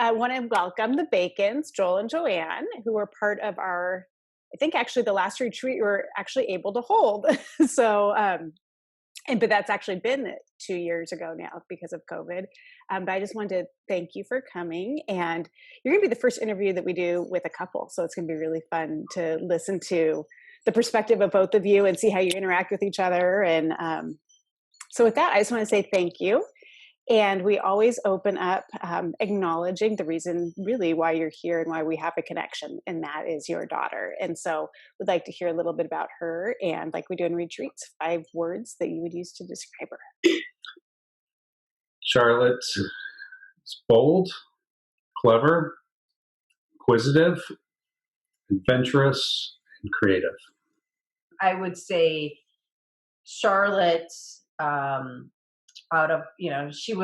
I want to welcome the Bacons, Joel and JoAnn, who were part of our, I think actually the last retreat we were actually able to hold. But that's actually been 2 years ago now because of COVID. But I just wanted to thank you for coming. And you're going to be the first interview that we do with a couple. So it's going to be really fun to listen to the perspective of both of you and see how you interact with each other. And so with that, I just want to say thank you. And we always open up acknowledging the reason really why you're here and why we have a connection, and that is your daughter. And so we'd like to hear a little bit about her, and like we do in retreats, 5 words that you would use to describe her. Charlotte is bold, clever, inquisitive, adventurous, and creative. I would say Charlotte, she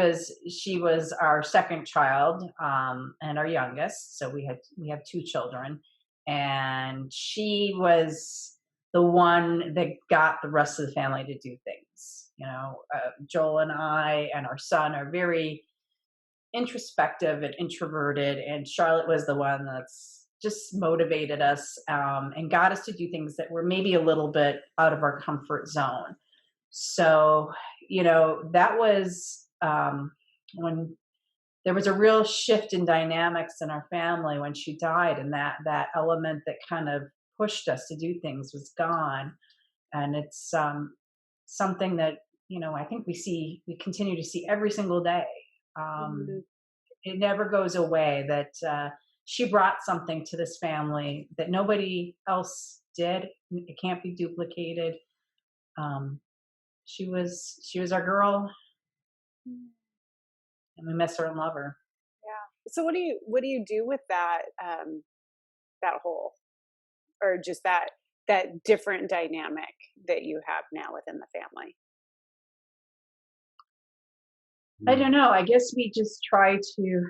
was our second child and our youngest. So we have 2 children, and she was the one that got the rest of the family to do things. Joel and I and our son are very introspective and introverted, and Charlotte was the one that's just motivated us and got us to do things that were maybe a little bit out of our comfort zone. So, that was when there was a real shift in dynamics in our family when she died, and that element that kind of pushed us to do things was gone. And it's something that, I think we continue to see every single day. It never goes away that she brought something to this family that nobody else did. It can't be duplicated. She was our girl, and we miss her and love her. Yeah. So what do you do with that whole, or just that different dynamic that you have now within the family? I don't know. I guess we just try to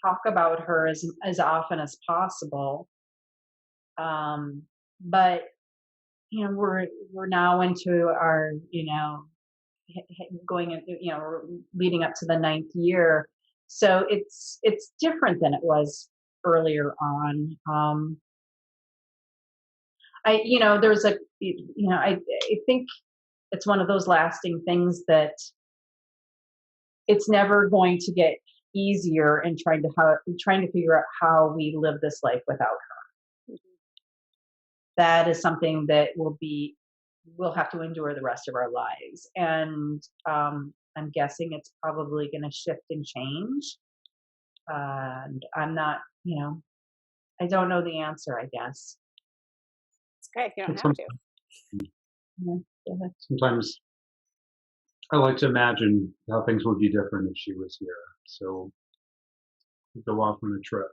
talk about her as often as possible. But we're now into our, going into, we're leading up to the 9th year. So it's different than it was earlier on. I think it's one of those lasting things that it's never going to get easier in trying to figure out how we live this life without her. That is something that we'll have to endure the rest of our lives. And I'm guessing it's probably going to shift and change. And I'm not, I don't know the answer, I guess. It's okay. You don't have to. Yeah. Sometimes I like to imagine how things would be different if she was here. So we go off on a trip.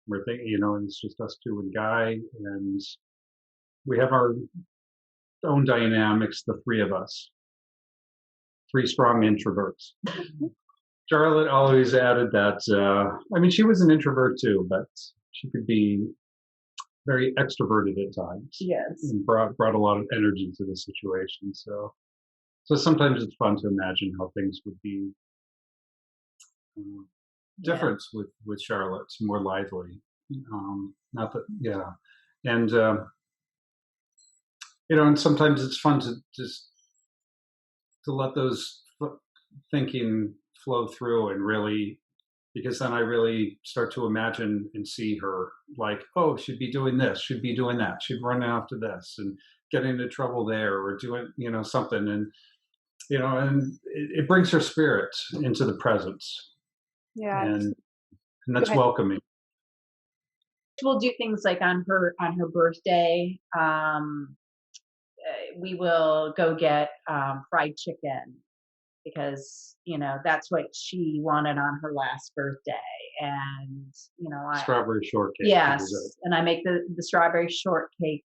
We're thinking, and it's just us 2 and Guy, and we have our own dynamics, the 3 of us. 3 strong introverts. Charlotte always added that, she was an introvert too, but she could be very extroverted at times. Yes. And brought a lot of energy to the situation. So sometimes it's fun to imagine how things would be different with Charlotte, more lively. Not that, yeah. And, and sometimes it's fun to just to let those thinking flow through, and really, because then I really start to imagine and see her like, oh, she'd be doing this, she'd be doing that, she'd run after this and getting into trouble there, or doing, something. And, and it brings her spirit into the present. Yeah. And that's welcoming. We'll do things like on her birthday. We will go get fried chicken because that's what she wanted on her last birthday, and strawberry shortcake. Yes, and I make the strawberry shortcake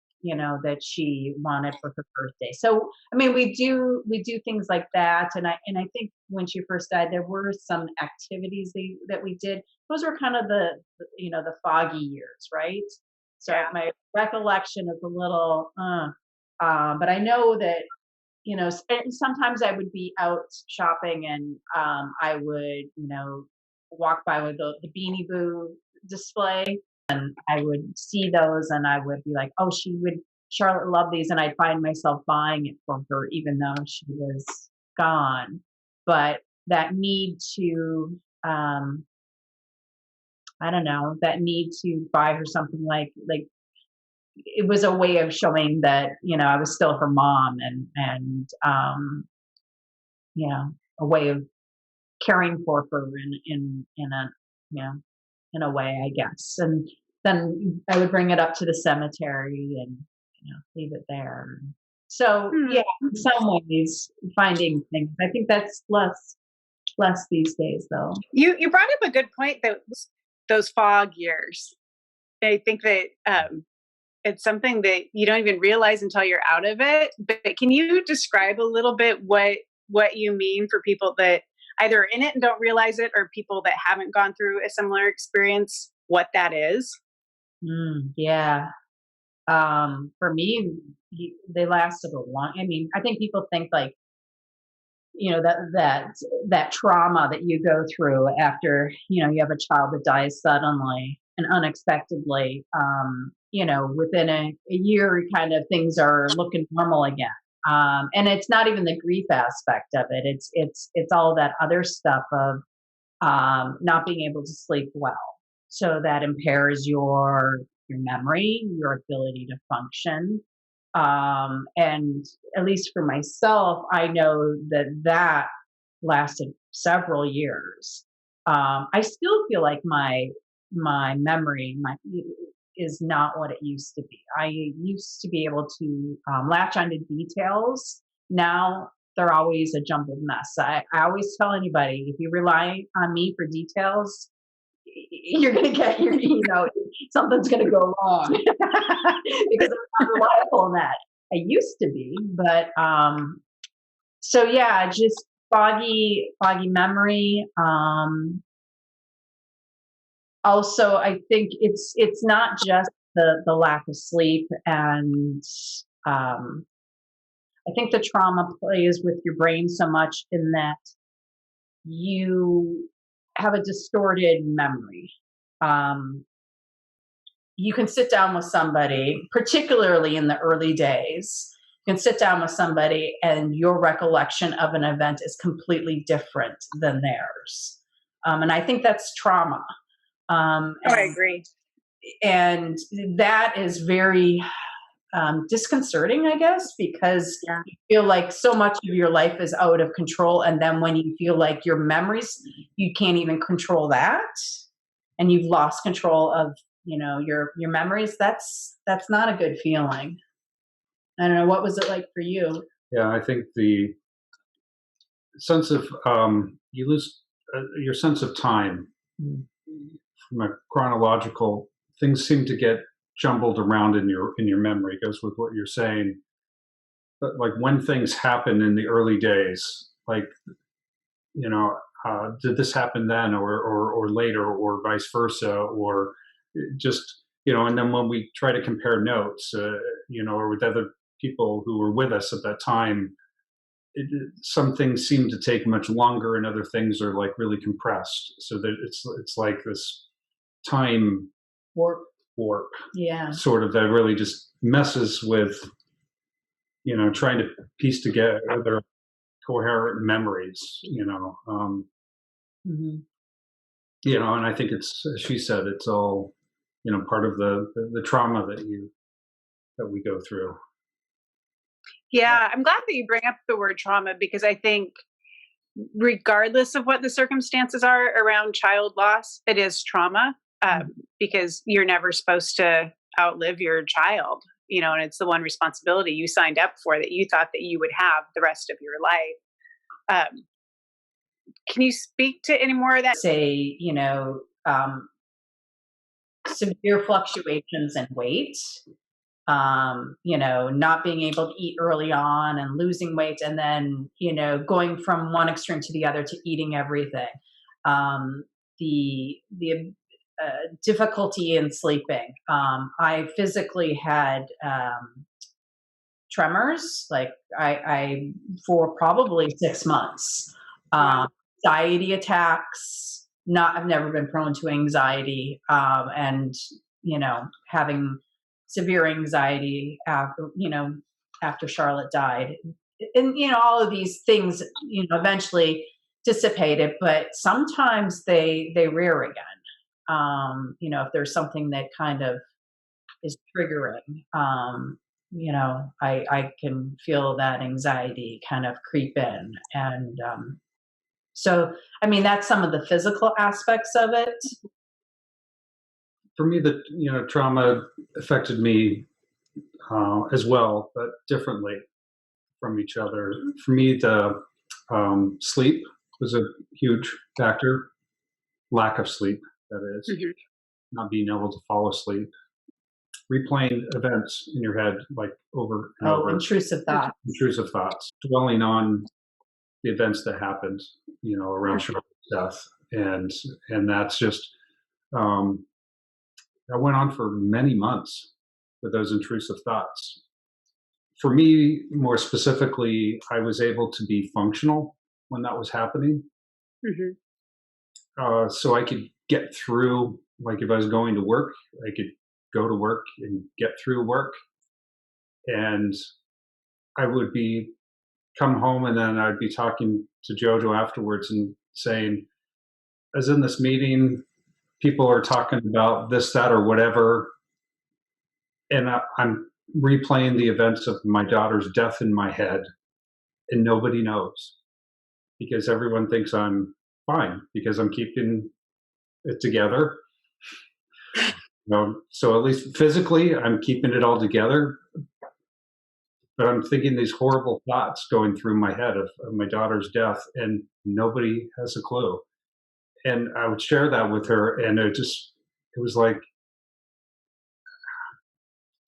that she wanted for her birthday. So we do things like that, and I think when she first died, there were some activities that we did. Those were kind of the foggy years, right? So my recollection is a little, but I know that sometimes I would be out shopping, and I would walk by with the Beanie Boo display, and I would see those, and I would be like, oh, Charlotte loved these, and I'd find myself buying it for her, even though she was gone. But that need to, I don't know, that need to buy her something like it was a way of showing that, I was still her mom, and a way of caring for her in a, you know, in a way, I guess. And then I would bring it up to the cemetery and, leave it there. So Hmm. yeah, in some ways, finding things. I think that's less these days, though. You brought up a good point, that those fog years. I think that it's something that you don't even realize until you're out of it. But can you describe a little bit what you mean for people that either are in it and don't realize it, or people that haven't gone through a similar experience, what that is? Yeah. For me, they lasted a long. I mean, I think people think like, that trauma that you go through after, you have a child that dies suddenly and unexpectedly, within a year, kind of things are looking normal again. And it's not even the grief aspect of it. It's all that other stuff of not being able to sleep well. So that impairs your memory, your ability to function. And at least for myself, I know that lasted several years. I still feel like my memory is not what it used to be. I used to be able to latch onto details. Now they're always a jumbled mess. I always tell anybody, if you rely on me for details, you're going to get something's going to go wrong because I'm not reliable in that. I used to be, but so yeah, just foggy memory. Also, I think it's not just the lack of sleep, and I think the trauma plays with your brain so much in that you have a distorted memory. Um, you can sit down with somebody, particularly in the early days, you can sit down with somebody and your recollection of an event is completely different than theirs. And I think that's trauma. I agree. And that is very disconcerting, I guess, because Yeah. you feel like so much of your life is out of control. And then when you feel like your memories, you can't even control that, and you've lost control of your memories, that's not a good feeling. I don't know, what was it like for you? Yeah, I think the sense of you lose your sense of time Mm. from a chronological. Things seem to get jumbled around in your memory. It goes with what you're saying. But like when things happen in the early days, like you know, did this happen then, or later, or vice versa, or just and then when we try to compare notes, or with other people who were with us at that time, some things seem to take much longer, and other things are like really compressed, so that it's like this time Warp. warp, Yeah. sort of, that really just messes with trying to piece together coherent memories. Hmm. And I think it's, as she said, it's all part of the trauma that we go through. Yeah, I'm glad that you bring up the word trauma, because I think regardless of what the circumstances are around child loss, it is trauma, because you're never supposed to outlive your child, and it's the one responsibility you signed up for, that you thought that you would have the rest of your life. Can you speak to any more of that? Say, severe fluctuations in weight, not being able to eat early on and losing weight, and then, going from one extreme to the other to eating everything. The difficulty in sleeping. I physically had tremors, like I for probably 6 months. Wow. Anxiety attacks. I've never been prone to anxiety, and, having severe anxiety after Charlotte died. And, all of these things, eventually dissipated, but sometimes they rear again. If there's something that kind of is triggering, I can feel that anxiety kind of creep in. And so, I mean, that's some of the physical aspects of it. For me, the trauma affected me as well, but differently from each other. For me, the sleep was a huge factor. Lack of sleep, that is, Mhm. not being able to fall asleep, replaying events in your head like over and Oh, over, intrusive thought. intrusive thoughts, dwelling on the events that happened, around Charlotte's death, and that's just um, that went on for many months with those intrusive thoughts. For me, more specifically, I was able to be functional when that was happening, Mhm. so I could get through. Like if I was going to work, I could go to work and get through work, and I would be come home, and then I'd be talking to Jojo afterwards and saying, "I was in this meeting. People are talking about this, that, or whatever, and I'm replaying the events of my daughter's death in my head, and nobody knows because everyone thinks I'm fine because I'm keeping it together. So at least physically, I'm keeping it all together, but I'm thinking these horrible thoughts going through my head of my daughter's death, and nobody has a clue. And I would share that with her, and it was like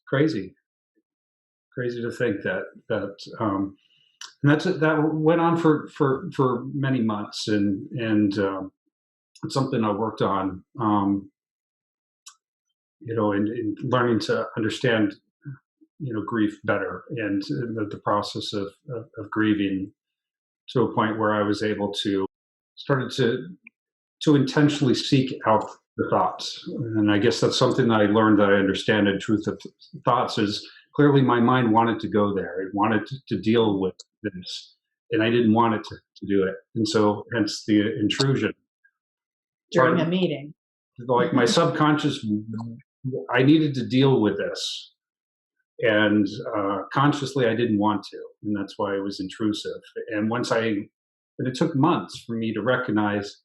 crazy, crazy to think and that went on for many months, and it's something I worked on, in learning to understand, grief better, and the process of grieving to a point where I was able to started to intentionally seek out the thoughts. And I guess that's something that I learned that I understand in truth of thoughts is clearly my mind wanted to go there. It wanted to deal with this. And I didn't want it to do it. And so hence the intrusion. During a meeting. Like my subconscious, I needed to deal with this. And consciously I didn't want to. And that's why it was intrusive. And and it took months for me to recognize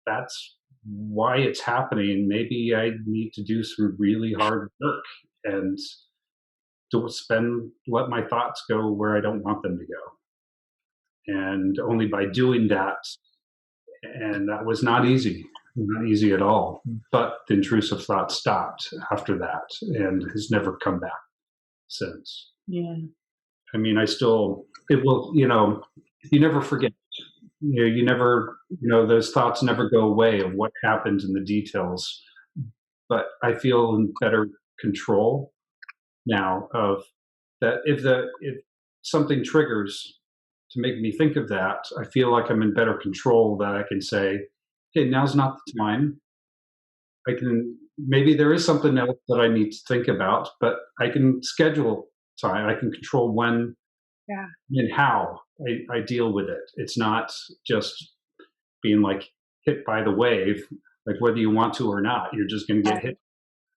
that's why it's happening. Maybe I need to do some really hard work and to let my thoughts go where I don't want them to go. And only by doing that, and that was not easy at all. But the intrusive thought stopped after that and has never come back since. Yeah. I mean, it will, you never forget. You never, those thoughts never go away of what happens in the details. But I feel in better control now of that. If something triggers to make me think of that, I feel like I'm in better control that I can say, okay, now's not the time. Maybe there is something else that I need to think about, but I can schedule time. I can control when Yeah. and how I deal with it. It's not just being like hit by the wave, like whether you want to or not, you're just going to get hit.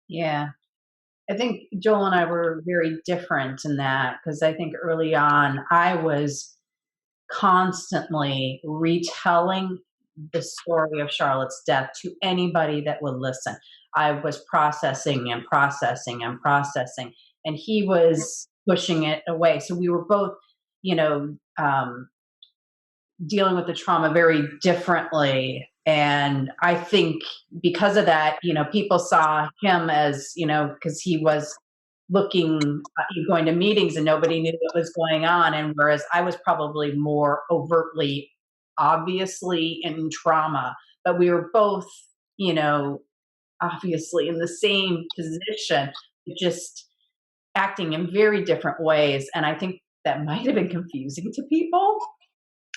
Yeah. I think Joel and I were very different in that because I think early on I was constantly retelling the story of Charlotte's death to anybody that would listen. I was processing and processing and processing, and he was pushing it away. So we were both, you know, um, dealing with the trauma very differently. And I think because of that, people saw him as, because he was going to meetings and nobody knew what was going on. And whereas I was probably more overtly, obviously in trauma, but we were both, you know, obviously in the same position, just acting in very different ways. And I think that might have been confusing to people.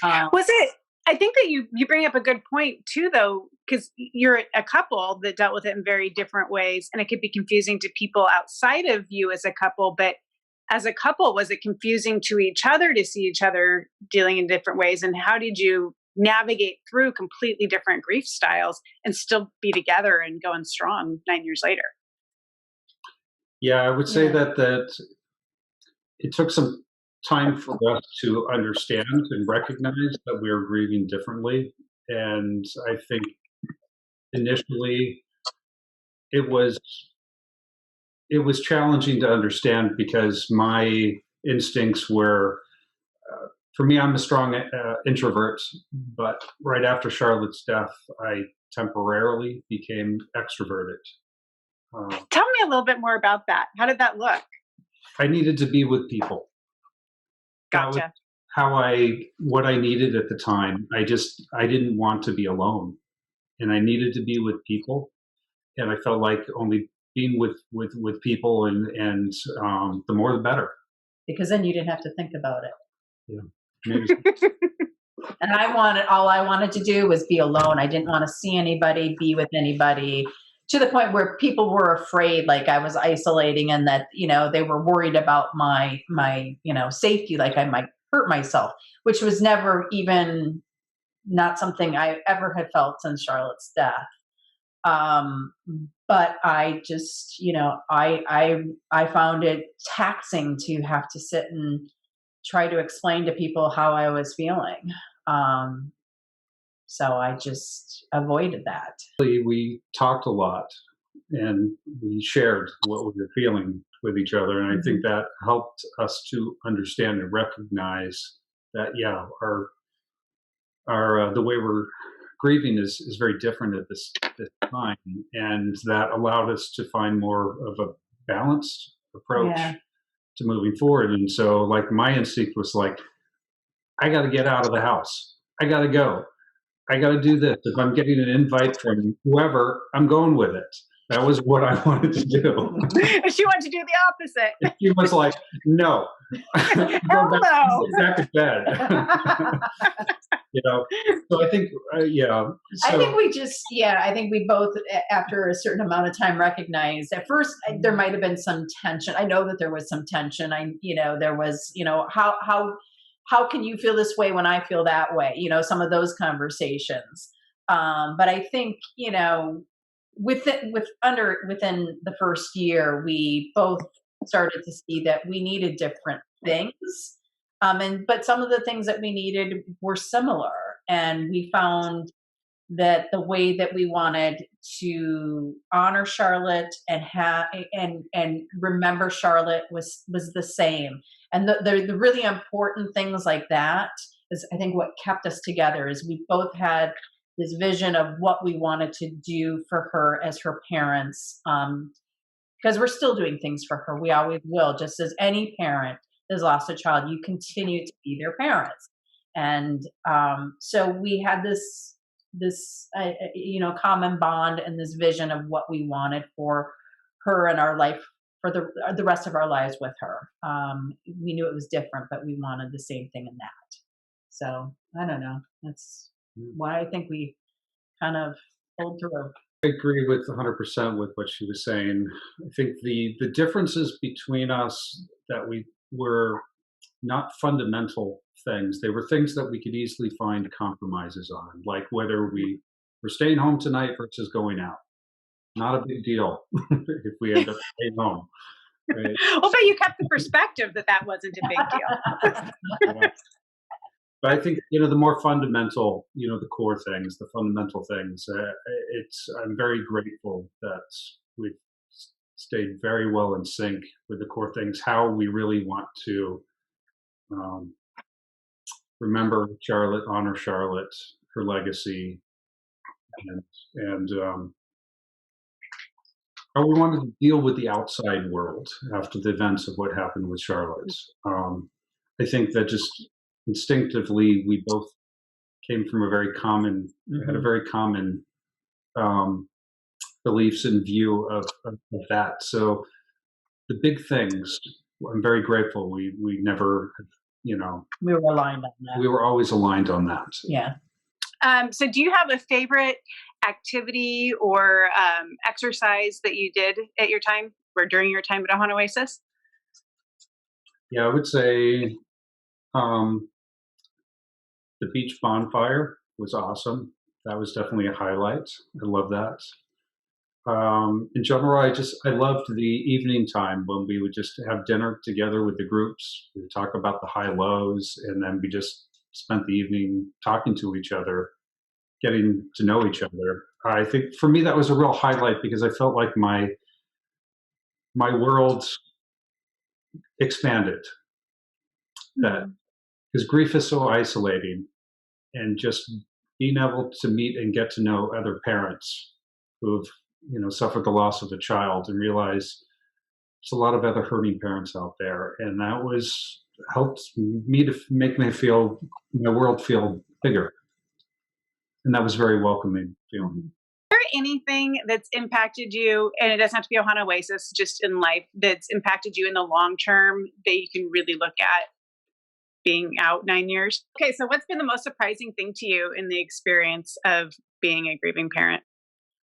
Um, Was it? I think that you bring up a good point too, though, because you're a couple that dealt with it in very different ways, and it could be confusing to people outside of you as a couple. But as a couple, was it confusing to each other to see each other dealing in different ways? And how did you navigate through completely different grief styles and still be together and going strong 9 years later? Yeah, I would say Yeah. that it took some time for us to understand and recognize that we were grieving differently. And I think initially it was it was challenging to understand because my instincts were, for me, I'm a strong introvert, but right after Charlotte's death, I temporarily became extroverted. Tell me a little bit more about that. How did that look? I needed to be with people. That was Gotcha. what I needed at the time. I didn't want to be alone, and I needed to be with people. And I felt like only being with people and the more the better. Because then you didn't have to think about it. Yeah, maybe. And all I wanted to do was be alone. I didn't want to see anybody, be with anybody, to the point where people were afraid, like I was isolating, and that, they were worried about my safety, like I might hurt myself, which was never even, not something I ever had felt since Charlotte's death. Um, but I just, I found it taxing to have to sit and try to explain to people how I was feeling. Um, so I just avoided that. We talked a lot, and we shared what we were feeling with each other, and I think that helped us to understand and recognize that, yeah, our the way we're grieving is very different at this time, and that allowed us to find more of a balanced approach Yeah. to moving forward. And so, like, my instinct was like, I got to get out of the house. I got to go. I got to do this. If I'm getting an invite from whoever, I'm going with it. That was what I wanted to do. She wanted to do the opposite. And she was like, no. Hell no. Back to bed. So I think, yeah. I So, think I think we both, after a certain amount of time, recognized at first there might have been some tension. I know that there was some tension. There was, how can you feel this way when I feel that way? Some of those conversations. But I think, within the first year, we both started to see that we needed different things. But some of the things that we needed were similar, and we found that the way that we wanted to honor Charlotte and and remember Charlotte was the same. And the really important things like that is, I think, what kept us together is we both had this vision of what we wanted to do for her as her parents. Because we're still doing things for her. We always will, just as any parent has lost a child, you continue to be their parents. And so we had this common bond and this vision of what we wanted for her and our life, for the rest of our lives with her. We knew it was different, but we wanted the same thing in that. So I don't know. That's why I think we kind of pulled through. I agree with 100% with what she was saying. I think the differences between us, that we were not fundamental things. They were things that we could easily find compromises on, like whether we were staying home tonight versus going out. Not a big deal if we end up staying home. Right? Well, but you kept the perspective that wasn't a big deal. Yeah. But I think, the more fundamental, the core things, the fundamental things, I'm very grateful that we've stayed very well in sync with the core things, how we really want to remember Charlotte, honor Charlotte, her legacy, and how we wanted to deal with the outside world after the events of what happened with Charlotte. I think that just instinctively we both came from had a very common beliefs and view of that. So the big things, I'm very grateful we never, we were aligned on that. We were always aligned on that. Yeah. So do you have a favorite activity or exercise that you did at your time or during your time at Ohana Oasis? Yeah, I would say um, the beach bonfire was awesome. That was definitely a highlight. I love that. In general, I loved the evening time when we would just have dinner together with the groups. We would talk about the high lows, and then we just spent the evening talking to each other, getting to know each other. I think for me that was a real highlight because I felt like my world expanded. That Mhm. because grief is so isolating, and just being able to meet and get to know other parents who've suffered the loss of a child and realize there's a lot of other hurting parents out there, and that was helped me to make me feel my world feel bigger, and that was very welcoming feeling. Is there anything that's impacted you, and it doesn't have to be Ohana Oasis, just in life, that's impacted you in the long term that you can really look at being out 9 years? Okay, so what's been the most surprising thing to you in the experience of being a grieving parent?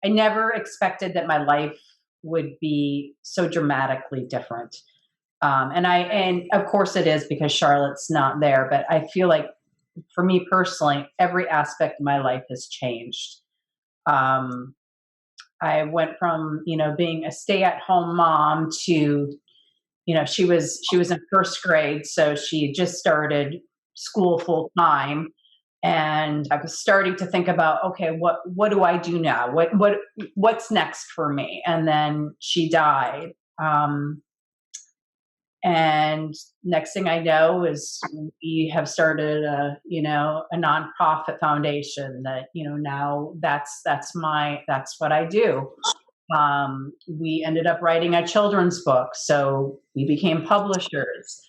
I never expected that my life would be so dramatically different. And of course it is because Charlotte's not there, but I feel like for me personally, every aspect of my life has changed. Um, I went from, being a stay-at-home mom to, she was in first grade, so she had just started school full time, and I was starting to think about, okay, what do I do now? What's next for me? And then she died. Um, and next thing I know is we have started a nonprofit foundation that, now that's what I do. We ended up writing a children's book, so we became publishers.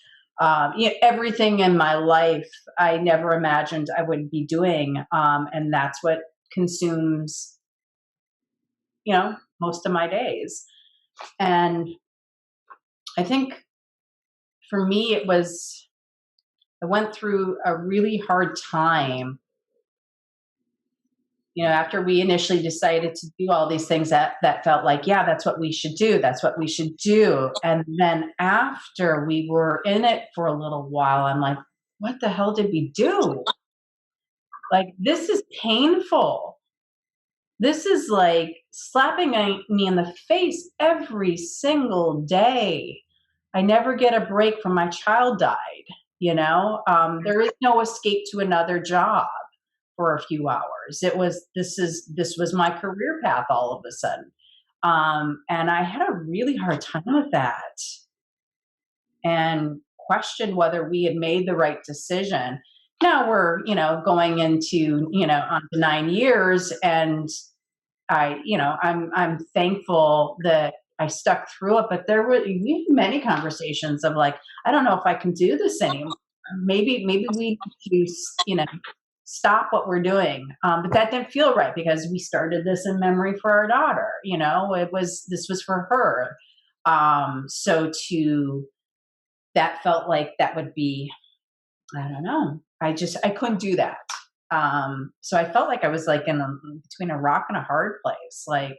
Everything in my life I never imagined I would be doing, and that's what consumes, most of my days. And I think for me, I went through a really hard time, after we initially decided to do all these things that felt like, yeah, that's what we should do. That's what we should do. And then after we were in it for a little while, I'm like, what the hell did we do? Like, this is painful. This is like slapping me in the face every single day. I never get a break from my child died. There is no escape to another job for a few hours. This was my career path all of a sudden. And I had a really hard time with that and questioned whether we had made the right decision. Now we're, going into, on to 9 years, and I'm thankful that I stuck through it, but we had many conversations of like, I don't know if I can do this anymore. Maybe we need to, stop what we're doing. But that didn't feel right because we started this in memory for our daughter. This was for her. So to that felt like that would be, I don't know. I couldn't do that. So I felt like I was like between a rock and a hard place. Like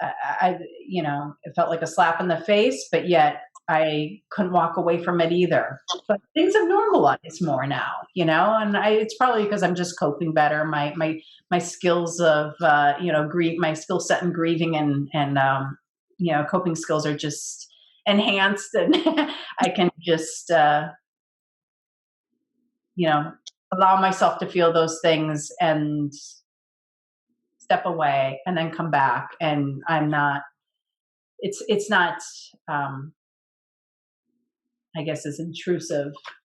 it felt like a slap in the face, but yet I couldn't walk away from it either. But things have normalized more now, and it's probably because I'm just coping better. My skills of, my skill set in grieving and coping skills are just enhanced, and I can just, allow myself to feel those things and step away and then come back. And it's not, um, I guess, as intrusive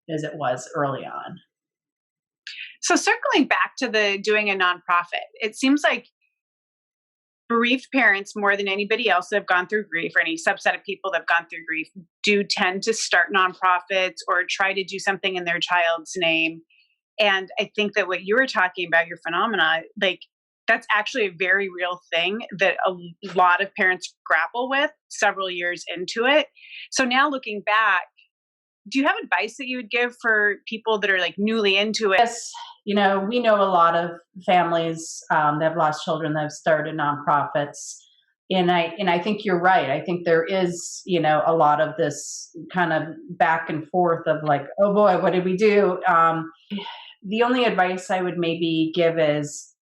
as it was early on. So circling back to the doing a nonprofit, it seems like bereaved parents, more than anybody else that have gone through grief, or any subset of people that have gone through grief, do tend to start nonprofits or try to do something in their child's name. And I think that what you were talking about, your phenomena, like that's actually a very real thing that a lot of parents grapple with several years into it. So now looking back, do you have advice that you would give for people that are like newly into it? Yes, we know a lot of families that have lost children that have started nonprofits, and I think you're right. I think there is, a lot of this kind of back and forth of like, oh boy, what did we do? The only advice I would maybe give is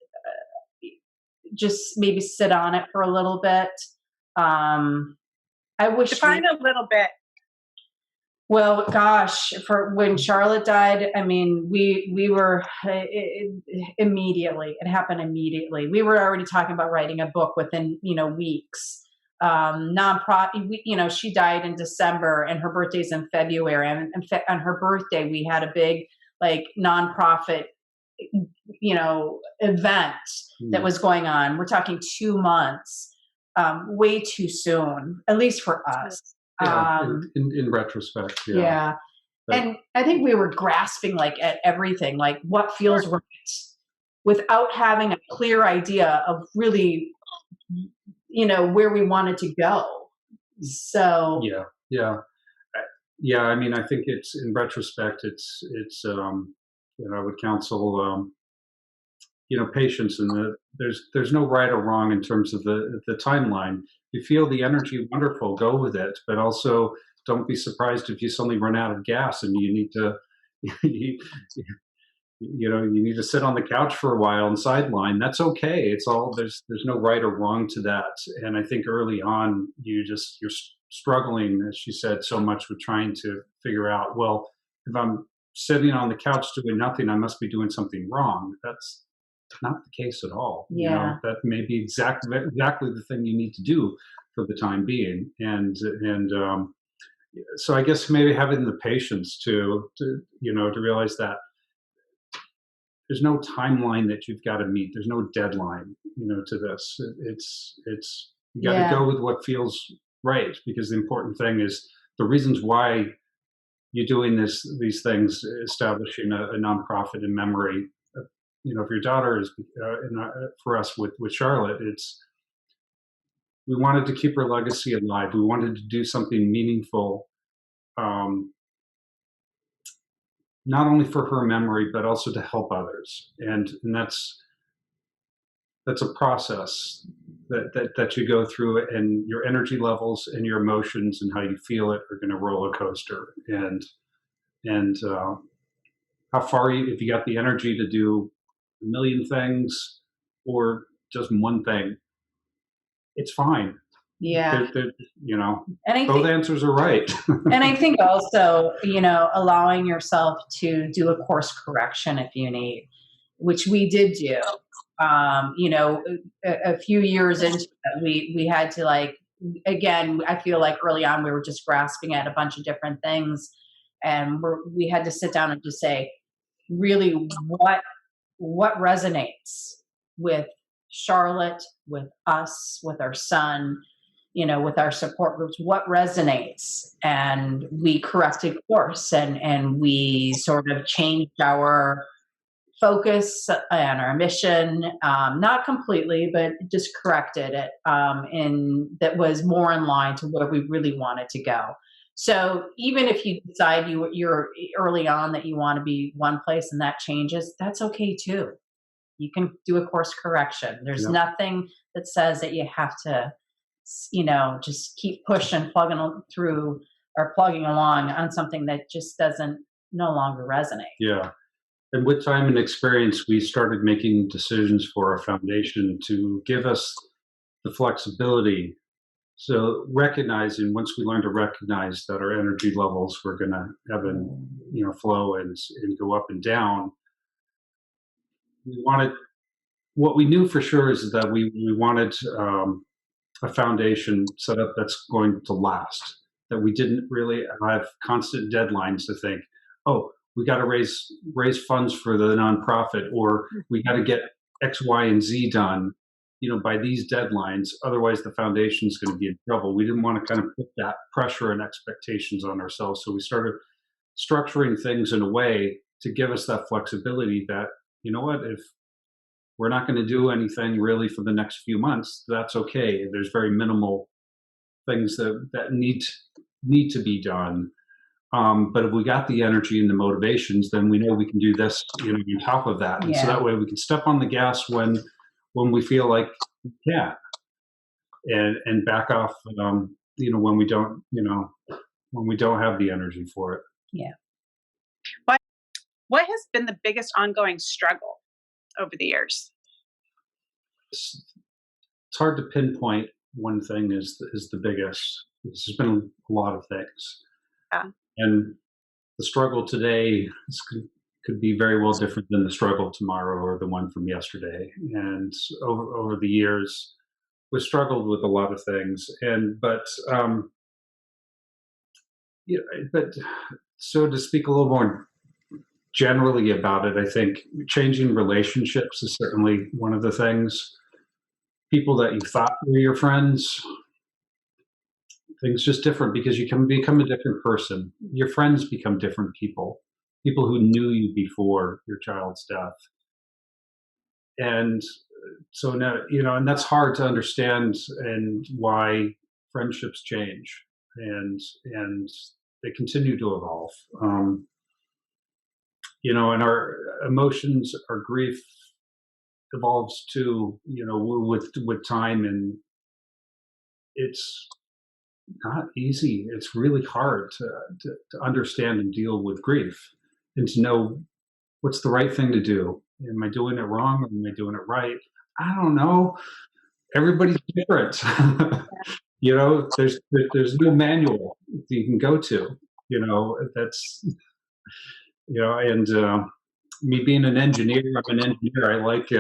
just maybe sit on it for a little bit. I wish Define a little bit. Well, gosh, for when Charlotte died, I mean, we were immediately. It happened immediately. We were already talking about writing a book within weeks. Nonprofit, she died in December, and her birthday's in February. And on her birthday, we had a big like nonprofit, event that was going on. We're talking 2 months, way too soon, at least for us. Yeah, in retrospect, yeah. Yeah. And I think we were grasping like at everything, like what feels right, without having a clear idea of really, where we wanted to go. So yeah. I mean, I think it's in retrospect, it's I would counsel patience, and there's no right or wrong in terms of the timeline. If you feel the energy, wonderful, go with it, but also don't be surprised if you suddenly run out of gas and you need to you need to sit on the couch for a while and sideline. That's okay. It's all there's no right or wrong to that. And I think early on you're struggling, as she said, so much with trying to figure out, well, if I'm sitting on the couch doing nothing, I must be doing something wrong. That's not the case at all. Yeah. That may be exactly the thing you need to do for the time being. And so I guess maybe having the patience to realize that there's no timeline that you've got to meet. There's no deadline, to this. It's you got to go with what feels right, because the important thing is the reasons why you're doing these things, establishing a nonprofit in memory. If your daughter is, for us with Charlotte, we wanted to keep her legacy alive. We wanted to do something meaningful, not only for her memory, but also to help others. And that's a process that you go through, and your energy levels and your emotions and how you feel it are going to roller coaster. And how far if you got the energy to do a million things or just one thing, it's fine. Yeah. And both answers are right. And I think also, allowing yourself to do a course correction if you need, which we did do. A few years into it, we had to again, I feel like early on we were just grasping at a bunch of different things, and we had to sit down and just say, really, what resonates with Charlotte, with us, with our son, with our support groups, what resonates. And we corrected course, and we sort of changed our focus and our mission, not completely, but just corrected it, in that was more in line to where we really wanted to go. So even if you decide you're early on that you want to be one place and that changes, that's okay too. You can do a course correction. There's nothing that says that you have to, just keep pushing, plugging through or plugging along on something that just doesn't no longer resonate. Yeah. And with time and experience, we started making decisions for our foundation to give us the flexibility. So recognizing, once we learned to recognize that our energy levels were going to ebb and flow and go up and down, what we knew for sure is that we wanted a foundation set up that's going to last, that we didn't really have constant deadlines to think, oh, we got to raise funds for the nonprofit, or we got to get X, Y, and Z done, by these deadlines. Otherwise, the foundation is going to be in trouble. We didn't want to kind of put that pressure and expectations on ourselves. So we started structuring things in a way to give us that flexibility that, if we're not going to do anything really for the next few months, that's okay. There's very minimal things that need to be done. But if we got the energy and the motivations, then we know we can do this, on top of that. And so Yeah. that way we can step on the gas when we feel like we can, and back off, when we don't, when we don't have the energy for it. Yeah. What has been the biggest ongoing struggle over the years? It's hard to pinpoint one thing is the biggest. There's been a lot of things. Yeah. And the struggle today could be very well different than the struggle tomorrow or the one from yesterday. And over the years, we've struggled with a lot of things. But so to speak a little more generally about it, I think changing relationships is certainly one of the things. People that you thought were your friends, things just different because you can become a different person. Your friends become different people who knew you before your child's death. And so now, and that's hard to understand, and why friendships change and they continue to evolve. And our emotions, our grief evolves too, with time, and it's not easy. It's really hard to understand and deal with grief, and to know what's the right thing to do. Am I doing it wrong? Am I doing it right? I don't know. Everybody's different. There's no manual that you can go to. That's and me being an engineer, I'm an engineer. I like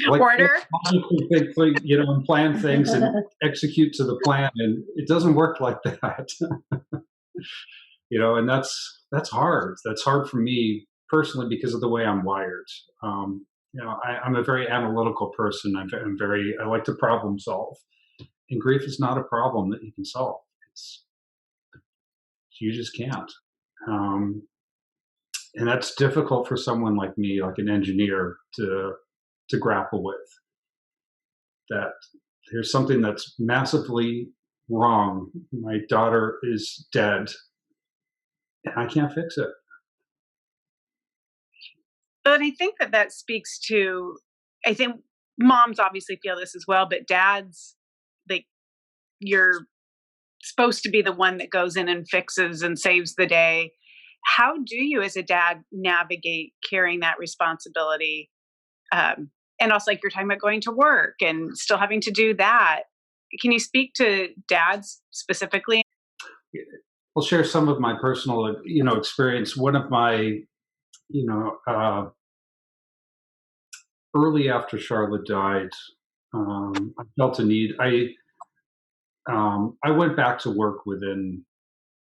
Order. And plan things and execute to the plan, and it doesn't work like that. And that's hard. That's hard for me personally because of the way I'm wired. I'm a very analytical person. I like to problem solve, and grief is not a problem that you can solve. You just can't. And that's difficult for someone like me, like an engineer, to grapple with. That there's something that's massively wrong. My daughter is dead, and I can't fix it. But I think that speaks to, I think moms obviously feel this as well, but dads, like, you're supposed to be the one that goes in and fixes and saves the day. How do you, as a dad, navigate carrying that responsibility? And also, like, you're talking about going to work and still having to do that. Can you speak to dads specifically? I'll share some of my personal, experience. One of my, early after Charlotte died, I felt a need. I went back to work within,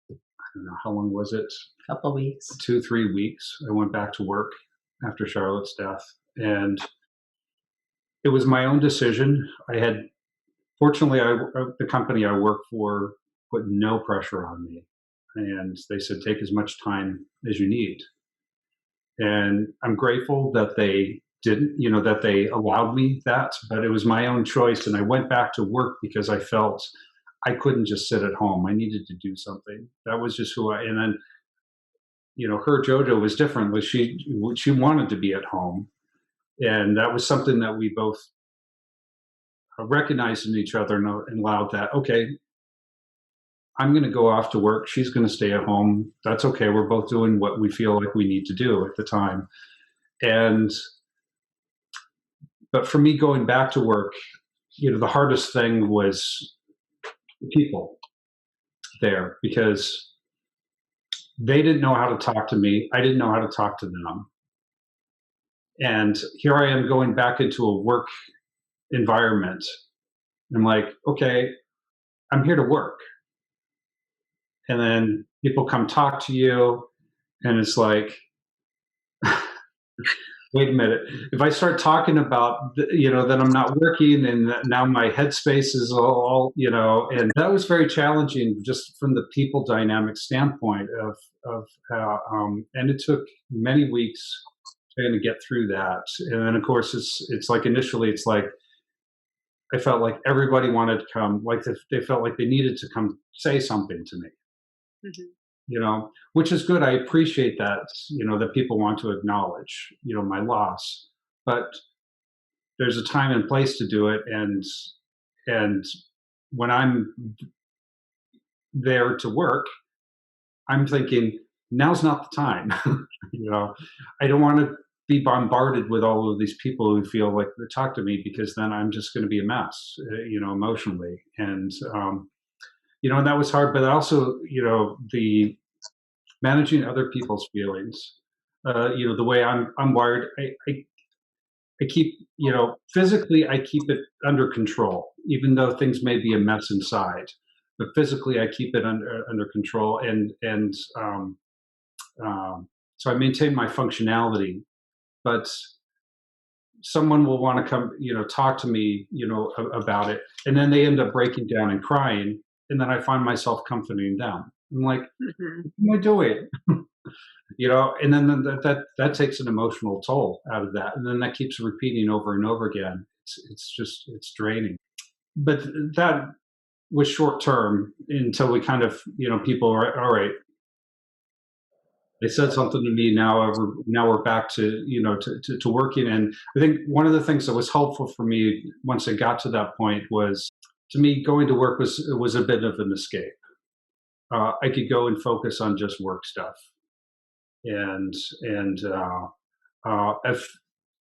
I don't know, how long was it? Couple weeks. 2-3 weeks. I went back to work after Charlotte's death, and it was my own decision. Fortunately, the company I work for put no pressure on me, and they said, take as much time as you need. And I'm grateful that they didn't, that they allowed me that, but it was my own choice. And I went back to work because I felt I couldn't just sit at home. I needed to do something. That was just and then, her JoJo was different. Like, she wanted to be at home. And that was something that we both recognized in each other, and allowed that, okay, I'm going to go off to work. She's going to stay at home. That's okay. We're both doing what we feel like we need to do at the time. But for me, going back to work, the hardest thing was the people there, because they didn't know how to talk to me. I didn't know how to talk to them. And here I am going back into a work environment. I'm like, okay, I'm here to work. And then people come talk to you, and it's like, wait a minute. If I start talking about, that I'm not working, and now my headspace is all, and that was very challenging just from the people dynamic standpoint of and it took many weeks trying to get through that. And then, of course, it's like, initially, it's like, I felt like everybody wanted to come, like they felt like they needed to come say something to me. Mhm. Which is good. I appreciate that, that people want to acknowledge, my loss. But there's a time and place to do it. And when I'm there to work, I'm thinking, now's not the time. you know, I don't want to be bombarded with all of these people who feel like they talk to me, because then I'm just going to be a mess, emotionally. And that was hard, but also, the managing other people's feelings. The way I'm wired, I keep, physically, I keep it under control, even though things may be a mess inside. But physically, I keep it under control, and so I maintain my functionality. But someone will want to come, talk to me, about it, and then they end up breaking down and crying, and then I find myself comforting them. I'm like, Mhm. what am I doing? And then that takes an emotional toll out of that, and then that keeps repeating over and over again. It's draining. But that was short term until we kind of, people are all right. They said something to me. Now we're back to, to working. And I think one of the things that was helpful for me once I got to that point was, to me, going to work was a bit of an escape. I could go and focus on just work stuff, and I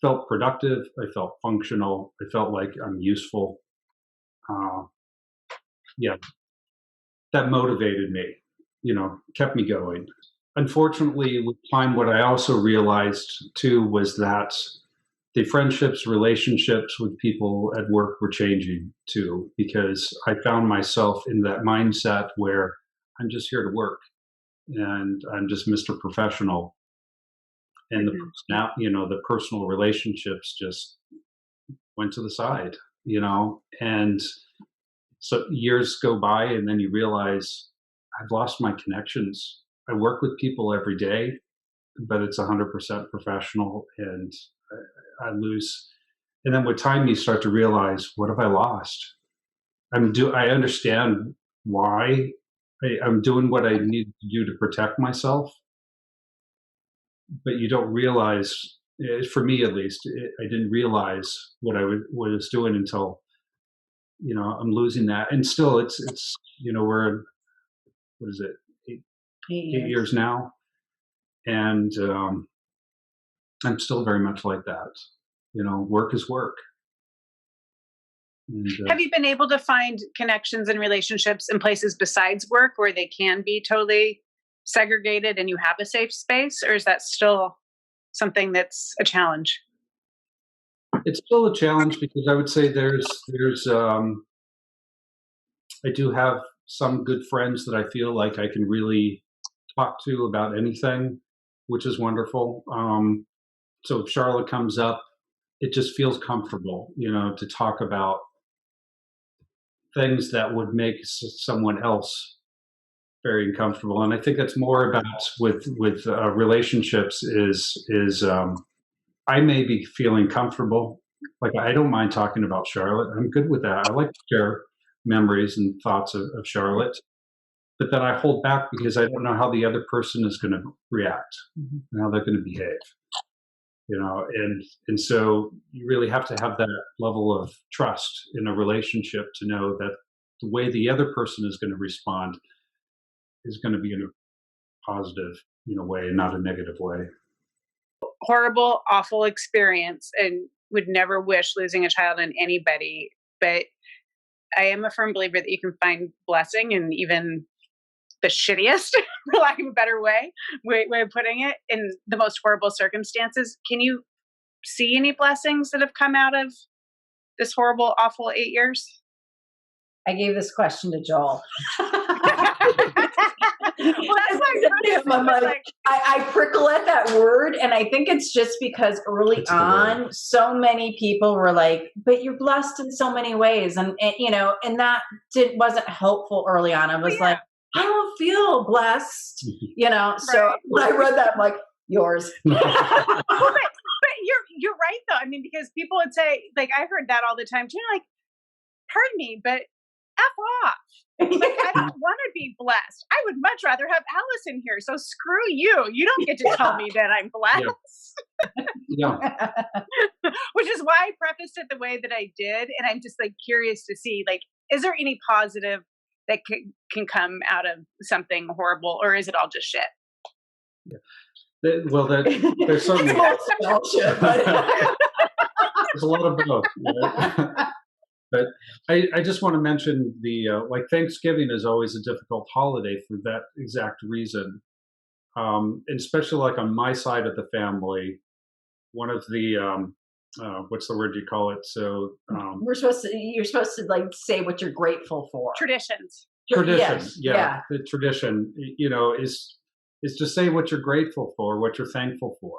felt productive. I felt functional. I felt like I'm useful. Uh, yeah, that motivated me. Kept me going. Unfortunately, with time, what I also realized too was that the friendships, relationships with people at work were changing too, because I found myself in that mindset where I'm just here to work and I'm just Mr. Professional. And Mhm. the personal relationships just went to the side, and so years go by, and then you realize I've lost my connections. I work with people every day, but it's 100% professional, and I lose. And then with time, you start to realize, what have I lost? I understand why I'm doing what I need to do to protect myself, but you don't realize, for me at least, I didn't realize what I was doing until, I'm losing that. And still, it's we're, what is it, eight, 8 Years. years now, and I'm still very much like that. Work is work. And, Have you been able to find connections and relationships in places besides work where they can be totally segregated and you have a safe space, or is that still something that's a challenge? it's still a challenge, because I would say I do have some good friends that I feel like I can really talk to about anything, which is wonderful. So if Charlotte comes up, it just feels comfortable, to talk about things that would make someone else very uncomfortable. And I think that's more about with relationships is I may be feeling comfortable. Like, I don't mind talking about Charlotte. I'm good with that. I like to share memories and thoughts of Charlotte, but then I hold back because I don't know how the other person is going to react, and how they're going to behave. And so you really have to have that level of trust in a relationship to know that the way the other person is going to respond is going to be in a positive, way, and not a negative way. Horrible, awful experience, and would never wish losing a child on anybody. But I am a firm believer that you can find blessing in even the shittiest, for lack of a better way of putting it, in the most horrible circumstances. Can you see any blessings that have come out of this horrible, awful 8 years? I gave this question to Joel. Well, that's my I'm like, I prickle at that word, and I think it's just because early It's the word. on, so many people were like, "But you're blessed in so many ways," and that wasn't helpful early on. I was like, I don't feel blessed, So right. when I read that, I'm like, yours. Well, but you're right though. I mean, because people would say, like, I heard that all the time too. Like, pardon me, but F off. Like, I don't want to be blessed. I would much rather have Allison here. So screw you. You don't get to tell me that I'm blessed. Yeah. Which is why I prefaced it the way that I did. And I'm just like curious to see, like, is there any positive that can come out of something horrible, or is it all just shit? Well, there's certainly Shit, but there's a lot of both. Right? But I just want to mention like Thanksgiving is always a difficult holiday for that exact reason. And especially like on my side of the family, one of the what's the word you call it? So you're supposed to like say what you're grateful for. Traditions. tradition, Yes, yeah. the tradition, is to say what you're grateful for, what you're thankful for.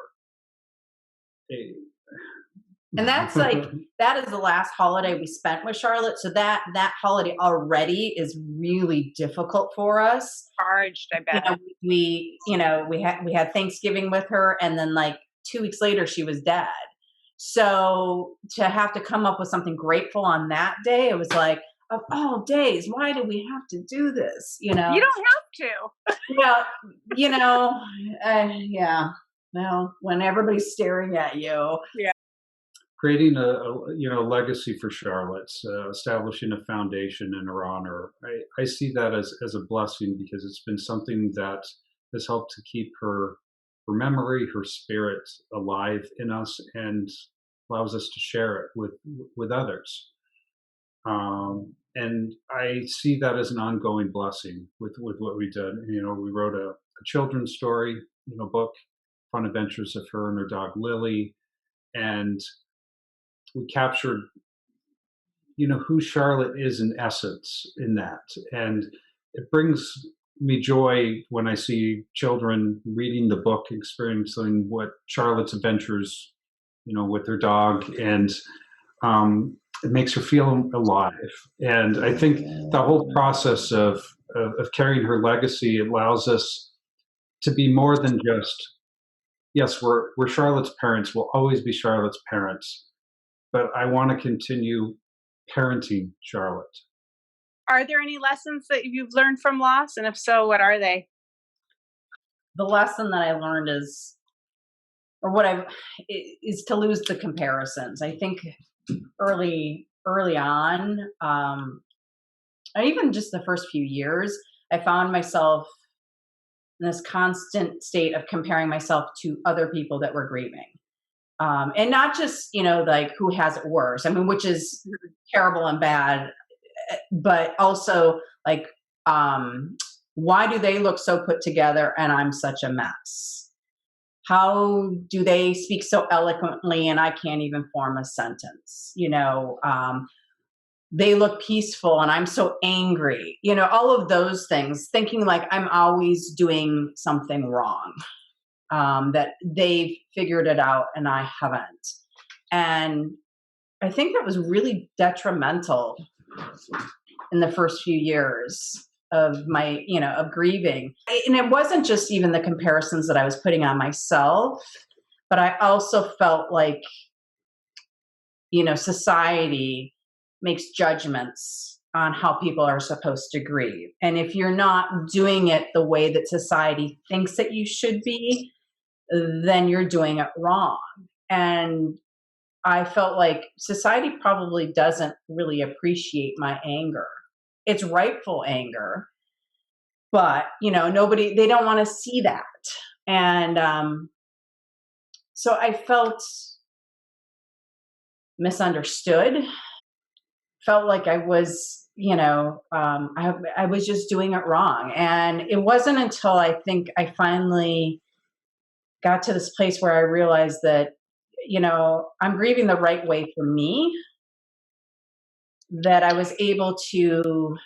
And that's like, that is the last holiday we spent with Charlotte. So that holiday already is really difficult for us. Charged, I bet. We had Thanksgiving with her, and then like 2 weeks later she was dead. So to have to come up with something grateful on that day, it was like, of all days, why do we have to do this? You don't have to. Well, yeah. Well, when everybody's staring at you. Yeah. Creating a legacy for Charlotte, establishing a foundation in her honor. I see that as a blessing, because it's been something that has helped to keep her memory, her spirit alive in us, and allows us to share it with others. And I see that as an ongoing blessing with what we did. We wrote a children's story, book, Fun Adventures of Her and Her Dog Lily, and we captured, who Charlotte is in essence in that. And it brings me joy when I see children reading the book, experiencing what Charlotte's adventures, with her dog, and it makes her feel alive. And I think the whole process of carrying her legacy allows us to be more than just, yes, we're Charlotte's parents, we'll always be Charlotte's parents, but I want to continue parenting Charlotte. Are there any lessons that you've learned from loss? And if so, what are they? The lesson that I learned is to lose the comparisons. I think early on, and even just the first few years, I found myself in this constant state of comparing myself to other people that were grieving. And not just, like who has it worse, which is terrible and bad, but also like, why do they look so put together and I'm such a mess? How do they speak so eloquently and I can't even form a sentence? They look peaceful and I'm so angry, all of those things, thinking like I'm always doing something wrong. That they've figured it out and I haven't. And I think that was really detrimental in the first few years of my, of grieving. And it wasn't just even the comparisons that I was putting on myself, but I also felt like, society makes judgments on how people are supposed to grieve. And if you're not doing it the way that society thinks that you should be, then you're doing it wrong. And I felt like society probably doesn't really appreciate my anger. It's rightful anger, but they don't want to see that. And so I felt misunderstood, felt like I was, I was just doing it wrong. And it wasn't until I think I finally got to this place where I realized that, I'm grieving the right way for me, that I was able to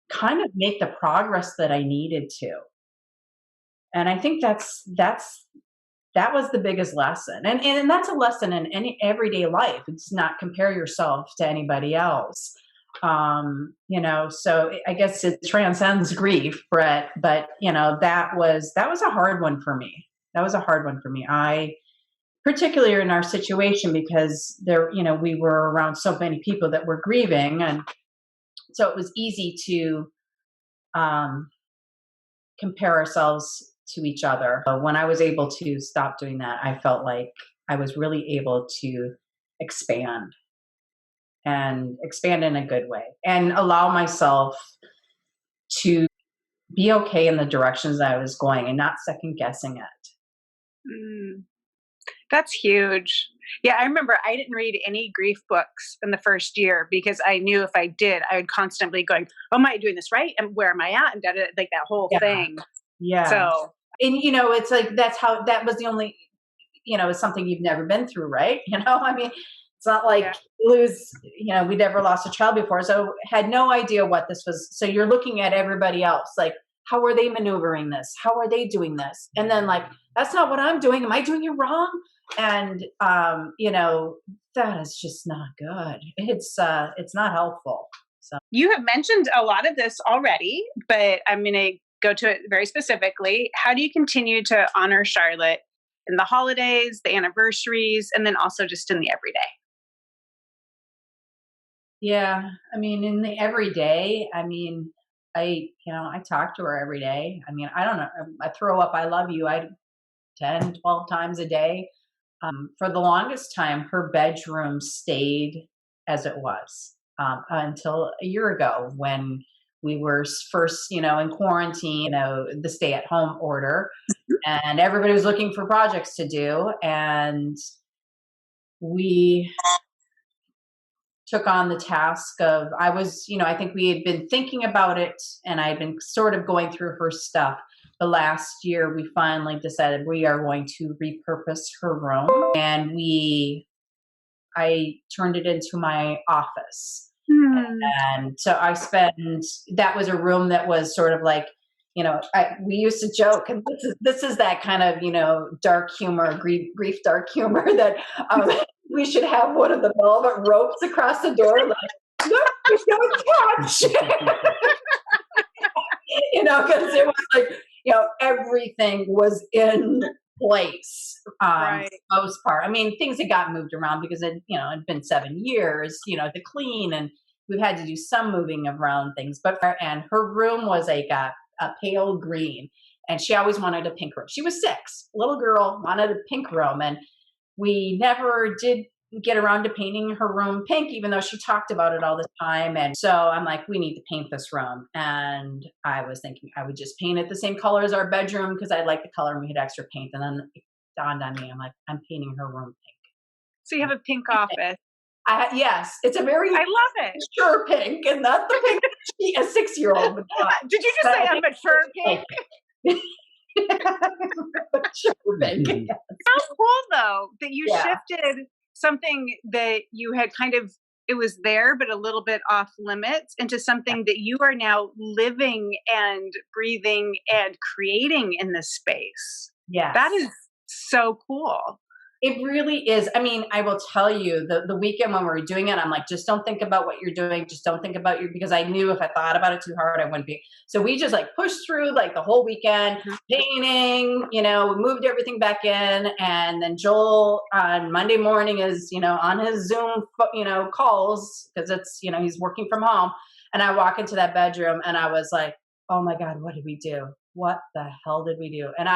kind of make the progress that I needed to. And I think that was the biggest lesson. And that's a lesson in any everyday life. It's not compare yourself to anybody else. So I guess it transcends grief, Brett, but that was a hard one for me. Particularly in our situation, because there, we were around so many people that were grieving, and So it was easy to compare ourselves to each other. But when I was able to stop doing that, I felt like I was really able to expand and expand in a good way and allow myself to be okay in the directions that I was going and not second guessing it. Mm, that's huge. Yeah, I remember I didn't read any grief books in the first year because I knew if I did, I would constantly going, "Oh, am I doing this right? And where am I at?" And like that whole Yeah. thing. Yeah. So And, it's like, that was the only, it's something you've never been through, right? I mean, it's not like yeah, we never lost a child before. So had no idea what this was. So you're looking at everybody else, like, how are they maneuvering this? How are they doing this? And then like, that's not what I'm doing. Am I doing it wrong? And, that is just not good. It's not helpful. So, you have mentioned a lot of this already, but I'm going to go to it very specifically. How do you continue to honor Charlotte in the holidays, the anniversaries, and then also just in the everyday? yeah, I mean, in the everyday, I talk to her every day. I mean, I don't know. I throw up, I love you. 10, 12 times a day. For the longest time, her bedroom stayed as it was until a year ago when we were first, in quarantine, the stay at home order, and everybody was looking for projects to do. And we took on the task of, I think we had been thinking about it and I'd been sort of going through her stuff. But last year we finally decided we are going to repurpose her room, and I turned it into my office. Hmm. And so that was a room that was sort of like, we used to joke, and this is that kind of, dark humor, grief dark humor that we should have one of the velvet ropes across the door, like, no, don't touch, because it was like, everything was in place, Right. for the most part. I mean, things had gotten moved around because it'd been 7 years, to clean, and we've had to do some moving around things. And her room was like a pale green, and she always wanted a pink room. She was 6, little girl, wanted a pink room, and we never did get around to painting her room pink, even though she talked about it all the time. And so I'm like, we need to paint this room. And I was thinking I would just paint it the same color as our bedroom because I like the color and we had extra paint. And then it dawned on me, I'm like, I'm painting her room So you have a pink pink. office. Yes, it's a very I love it. mature pink, and not the pink a 6-year-old would want. Did you just say a mature pink? Mature pink. How cool though that you Yeah. shifted something that you had kind of, it was there but a little bit off limits, into something that you are now living and breathing and creating in this space. Yes. That is so cool. It really is. I mean, I will tell you, the weekend when we were doing it, I'm like, just don't think about what you're doing. Just don't think about because I knew if I thought about it too hard, I wouldn't be. So we just like pushed through like the whole weekend, painting, we moved everything back in. And then Joel on Monday morning is, on his Zoom, calls because it's, he's working from home. And I walk into that bedroom and I was like, oh my God, what did we do? What the hell did we do? And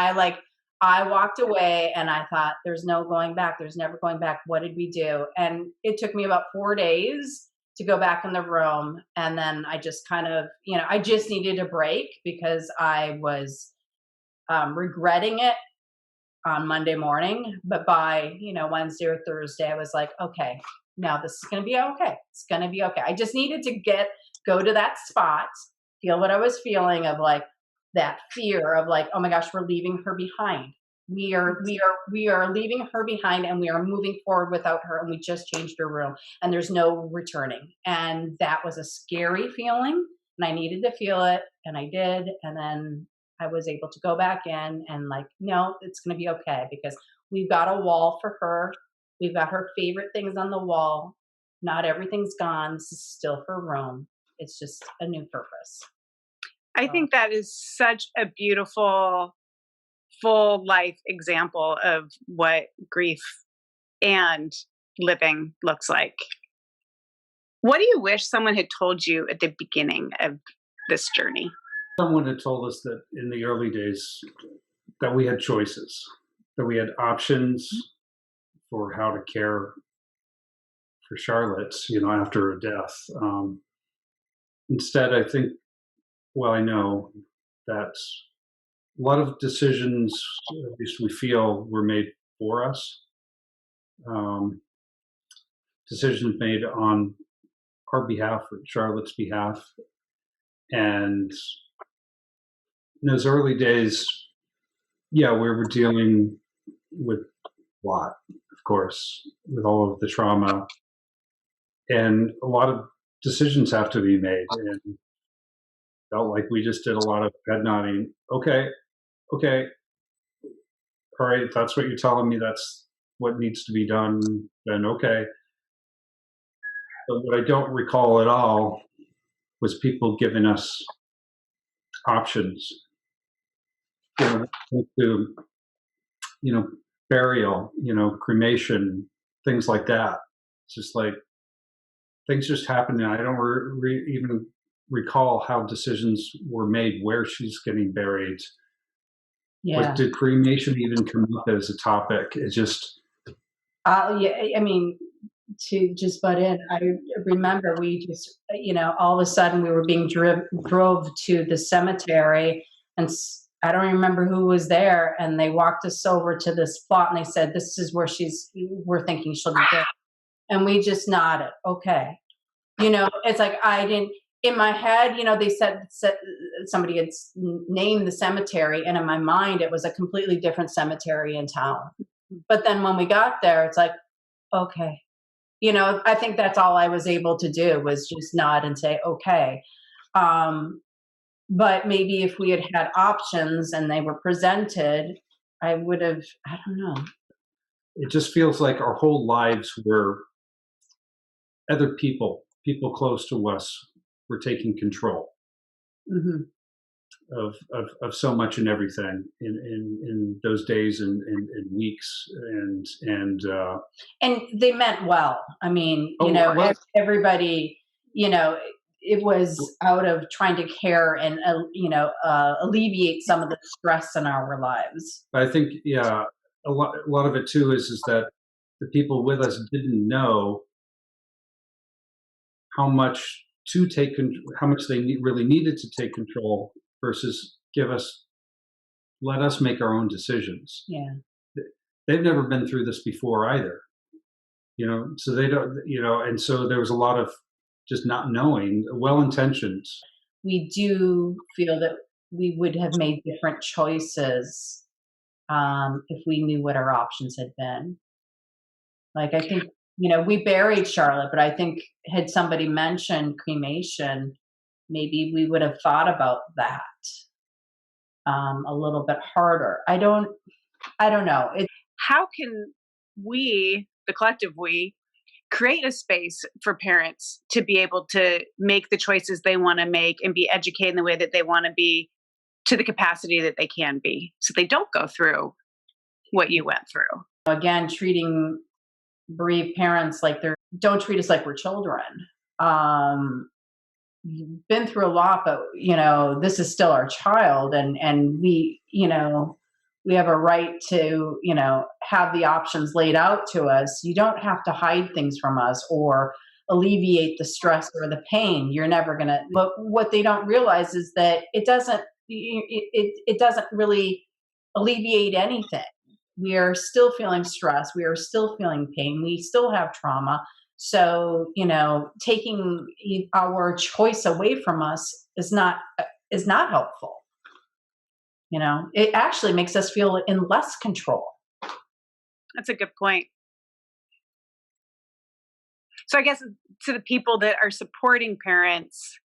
I walked away and I thought, there's no going back. There's never going back. What did we do? And it took me about 4 days to go back in the room. And then I just kind of, I just needed a break because I was regretting it on Monday morning. But by, Wednesday or Thursday, I was like, okay, now this is going to be okay. It's going to be okay. I just needed to go to that spot, feel what I was feeling of like, that fear of like, oh my gosh, we're leaving her behind. We are leaving her behind and we are moving forward without her. And we just changed her room and there's no returning. And that was a scary feeling and I needed to feel it and I did. And then I was able to go back in and like, no, it's going to be okay because we've got a wall for her. We've got her favorite things on the wall. Not everything's gone. This is still her room. It's just a new purpose. I think that is such a beautiful, full life example of what grief and living looks like. What do you wish someone had told you at the beginning of this journey? Someone had told us that in the early days that we had choices, that we had options for how to care for Charlotte, after her death. Instead, I think, well, I know that a lot of decisions, at least we feel, were made for us. Decisions made on our behalf, or Charlotte's behalf. And in those early days, yeah, we were dealing with a lot, of course, with all of the trauma. And a lot of decisions have to be made. And felt like we just did a lot of head nodding. Okay, okay, all right, if that's what you're telling me, that's what needs to be done, then okay. But what I don't recall at all was people giving us options. To, burial, cremation, things like that. It's just like things just happen, and I don't even recall how decisions were made, where she's getting buried. Yeah. Did cremation even come up as a topic? It just. Yeah, I mean, to just butt in, I remember we just, all of a sudden we were being drove to the cemetery, and I don't remember who was there, and they walked us over to this plot, and they said, "This is where we're thinking she'll be buried," and we just nodded, okay. It's like I didn't. In my head, they said somebody had named the cemetery, and in my mind, it was a completely different cemetery in town. But then when we got there, it's like, okay. I think that's all I was able to do was just nod and say, okay. But maybe if we had had options and they were presented, I would have, I don't know. It just feels like our whole lives were other people close to us were taking control. Mm-hmm. Of so much and everything in those days and weeks and they meant well. I mean, everybody, it was out of trying to care and alleviate some of the stress in our lives. I think a lot of it too is that the people with us didn't know how much they really needed to take control versus let us make our own decisions. Yeah. They've never been through this before either, so they don't, and so there was a lot of just not knowing, well-intentioned. We do feel that we would have made different choices if we knew what our options had been. Like, I think, we buried Charlotte, but I think had somebody mentioned cremation, maybe we would have thought about that a little bit harder. I don't know. How can we, the collective we, create a space for parents to be able to make the choices they want to make and be educated in the way that they want to be to the capacity that they can be so they don't go through what you went through? Again, treating bereaved parents don't treat us like we're children. Been through a lot, but this is still our child, and we have a right to have the options laid out to us. You don't have to hide things from us or alleviate the stress or the pain. You're never gonna. But what they don't realize is that it doesn't really alleviate anything. We are still feeling stress. We are still feeling pain. We still have trauma. So, taking our choice away from us is not helpful. It actually makes us feel in less control. That's a good point. So I guess to the people that are supporting parents,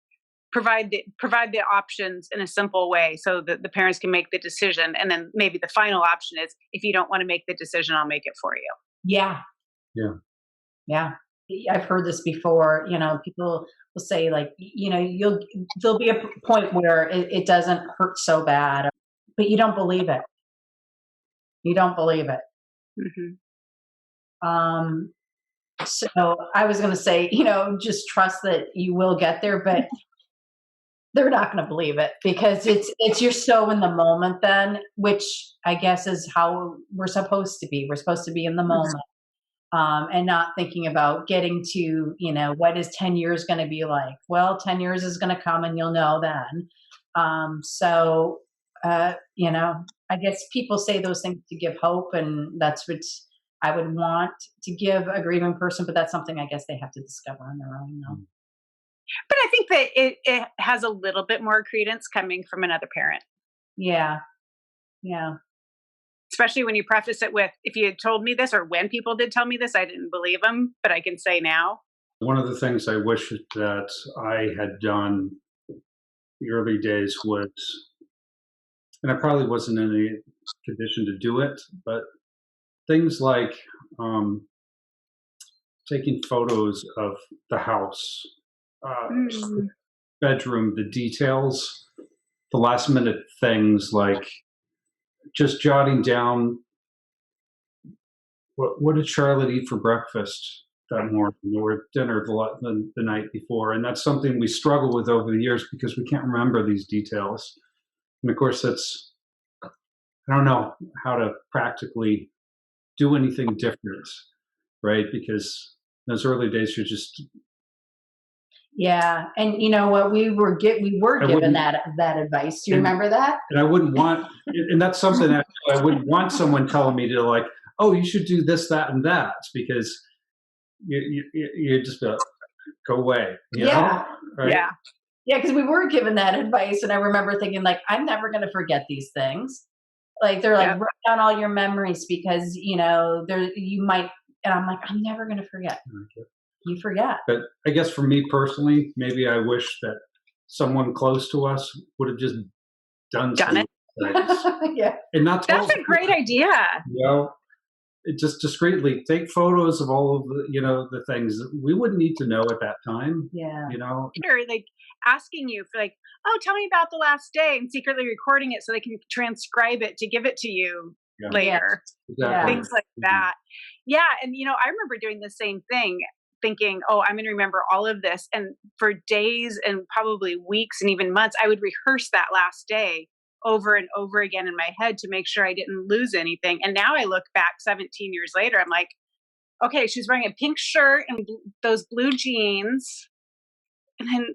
provide the options in a simple way so that the parents can make the decision. And then maybe the final option is, if you don't want to make the decision, I'll make it for you. Yeah. Yeah. Yeah. I've heard this before. People will say there'll be a point where it doesn't hurt so bad, but you don't believe it. You don't believe it. Mm-hmm. So I was going to say, just trust that you will get there, but they're not going to believe it because you're so in the moment then, which I guess is how we're supposed to be. We're supposed to be in the moment. And not thinking about getting to, what is 10 years going to be like? Well, 10 years is going to come and you'll know then. I guess people say those things to give hope, and that's what I would want to give a grieving person, but that's something I guess they have to discover on their own, though. But I think that it has a little bit more credence coming from another parent. Yeah. Yeah. Especially when you preface it with, if you had told me this, or when people did tell me this, I didn't believe them, but I can say now. One of the things I wish that I had done the early days was, and I probably wasn't in any condition to do it, but things like taking photos of the house, bedroom, the details, the last minute things, like just jotting down what did Charlotte eat for breakfast that morning or dinner the night before. And that's something we struggle with over the years because we can't remember these details. And of course, I don't know how to practically do anything different, right? Because in those early days, you're just. Yeah, and you know what? We were given that advice. Do you remember that? And I wouldn't want, and that's something that I wouldn't want someone telling me to, like, oh, you should do this, that, and that, because you just go away. You know? Right? Yeah. Yeah, because we were given that advice, and I remember thinking, like, I'm never going to forget these things. Like, they're like, write down all your memories because you might, and I'm like, I'm never going to forget. Okay. You forget. But I guess for me personally, maybe I wish that someone close to us would have just done it. Yeah, and not. That's a great idea. Just discreetly take photos of all of the things that we wouldn't need to know at that time. Yeah. Or like asking you for, like, oh, tell me about the last day, and secretly recording it so they can transcribe it to give it to you later. Exactly. Things like that. Yeah. And I remember doing the same thing, thinking, oh, I'm going to remember all of this. And for days and probably weeks and even months, I would rehearse that last day over and over again in my head to make sure I didn't lose anything. And now I look back 17 years later, I'm like, okay, she's wearing a pink shirt and those blue jeans. And then,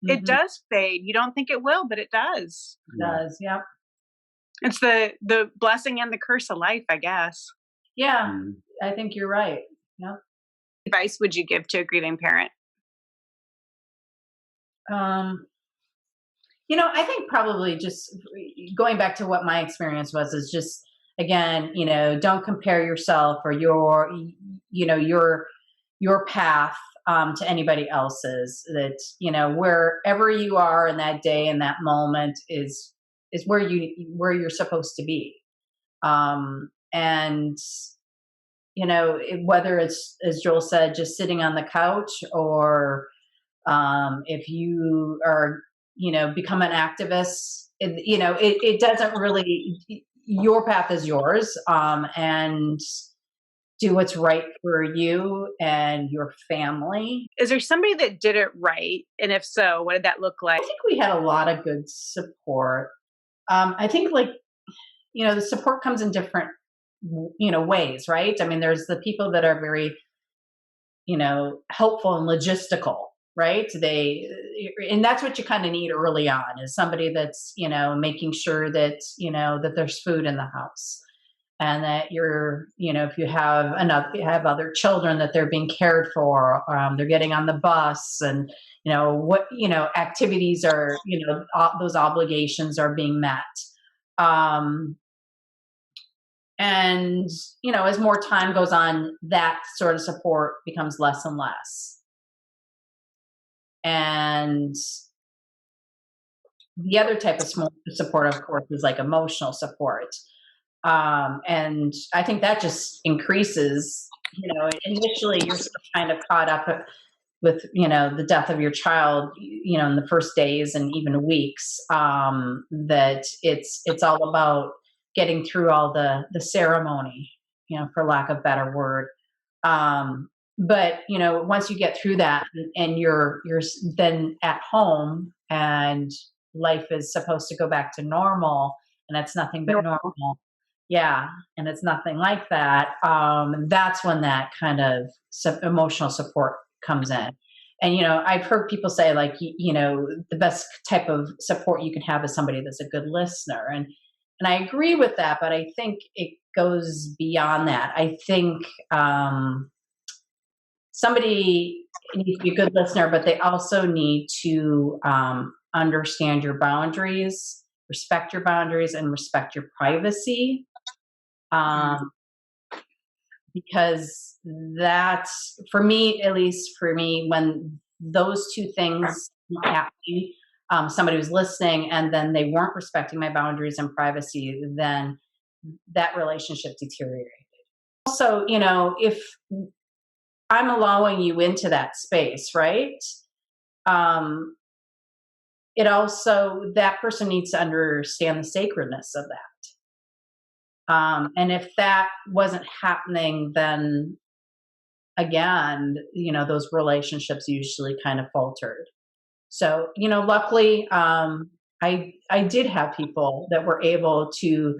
it does fade. You don't think it will, but it does. It does, yeah. It's the blessing and the curse of life, I guess. Yeah, I think you're right. Yeah. Advice would you give to a grieving parent? I think probably just going back to what my experience was is just, again, don't compare yourself or your path to anybody else's. That, wherever you are in that day, in that moment is where you're supposed to be. And whether it's, as Joel said, just sitting on the couch, or if you are, become an activist, it doesn't really, your path is yours, and do what's right for you and your family. Is there somebody that did it right? And if so, what did that look like? I think we had a lot of good support. I think, the support comes in different ways, right? I mean, there's the people that are very, helpful and logistical, right? And that's what you kind of need early on, is somebody that's, making sure that, that there's food in the house, and that you're, if you have other children, that they're being cared for, they're getting on the bus, and, what, activities are, those obligations are being met. And, as more time goes on, that sort of support becomes less and less. And the other type of support, of course, is like emotional support. And I think that just increases, initially you're still kind of caught up with, the death of your child, in the first days and even weeks, that it's all about getting through all the ceremony, for lack of a better word. But once you get through that and you're then at home and life is supposed to go back to normal and it's nothing but normal. Yeah. And it's nothing like that. That's when that kind of emotional support comes in. And, I've heard people say like, the best type of support you can have is somebody that's a good listener. And I agree with that, but I think it goes beyond that. I think, somebody needs to be a good listener, but they also need to understand your boundaries, respect your boundaries, and respect your privacy. Because that's, for me, at least for me, when those two things were happening, somebody was listening and then they weren't respecting my boundaries and privacy, then that relationship deteriorated. Also, if I'm allowing you into that space, right? It also, that person needs to understand the sacredness of that. And if that wasn't happening, then again, those relationships usually kind of faltered. So, luckily, I did have people that were able to,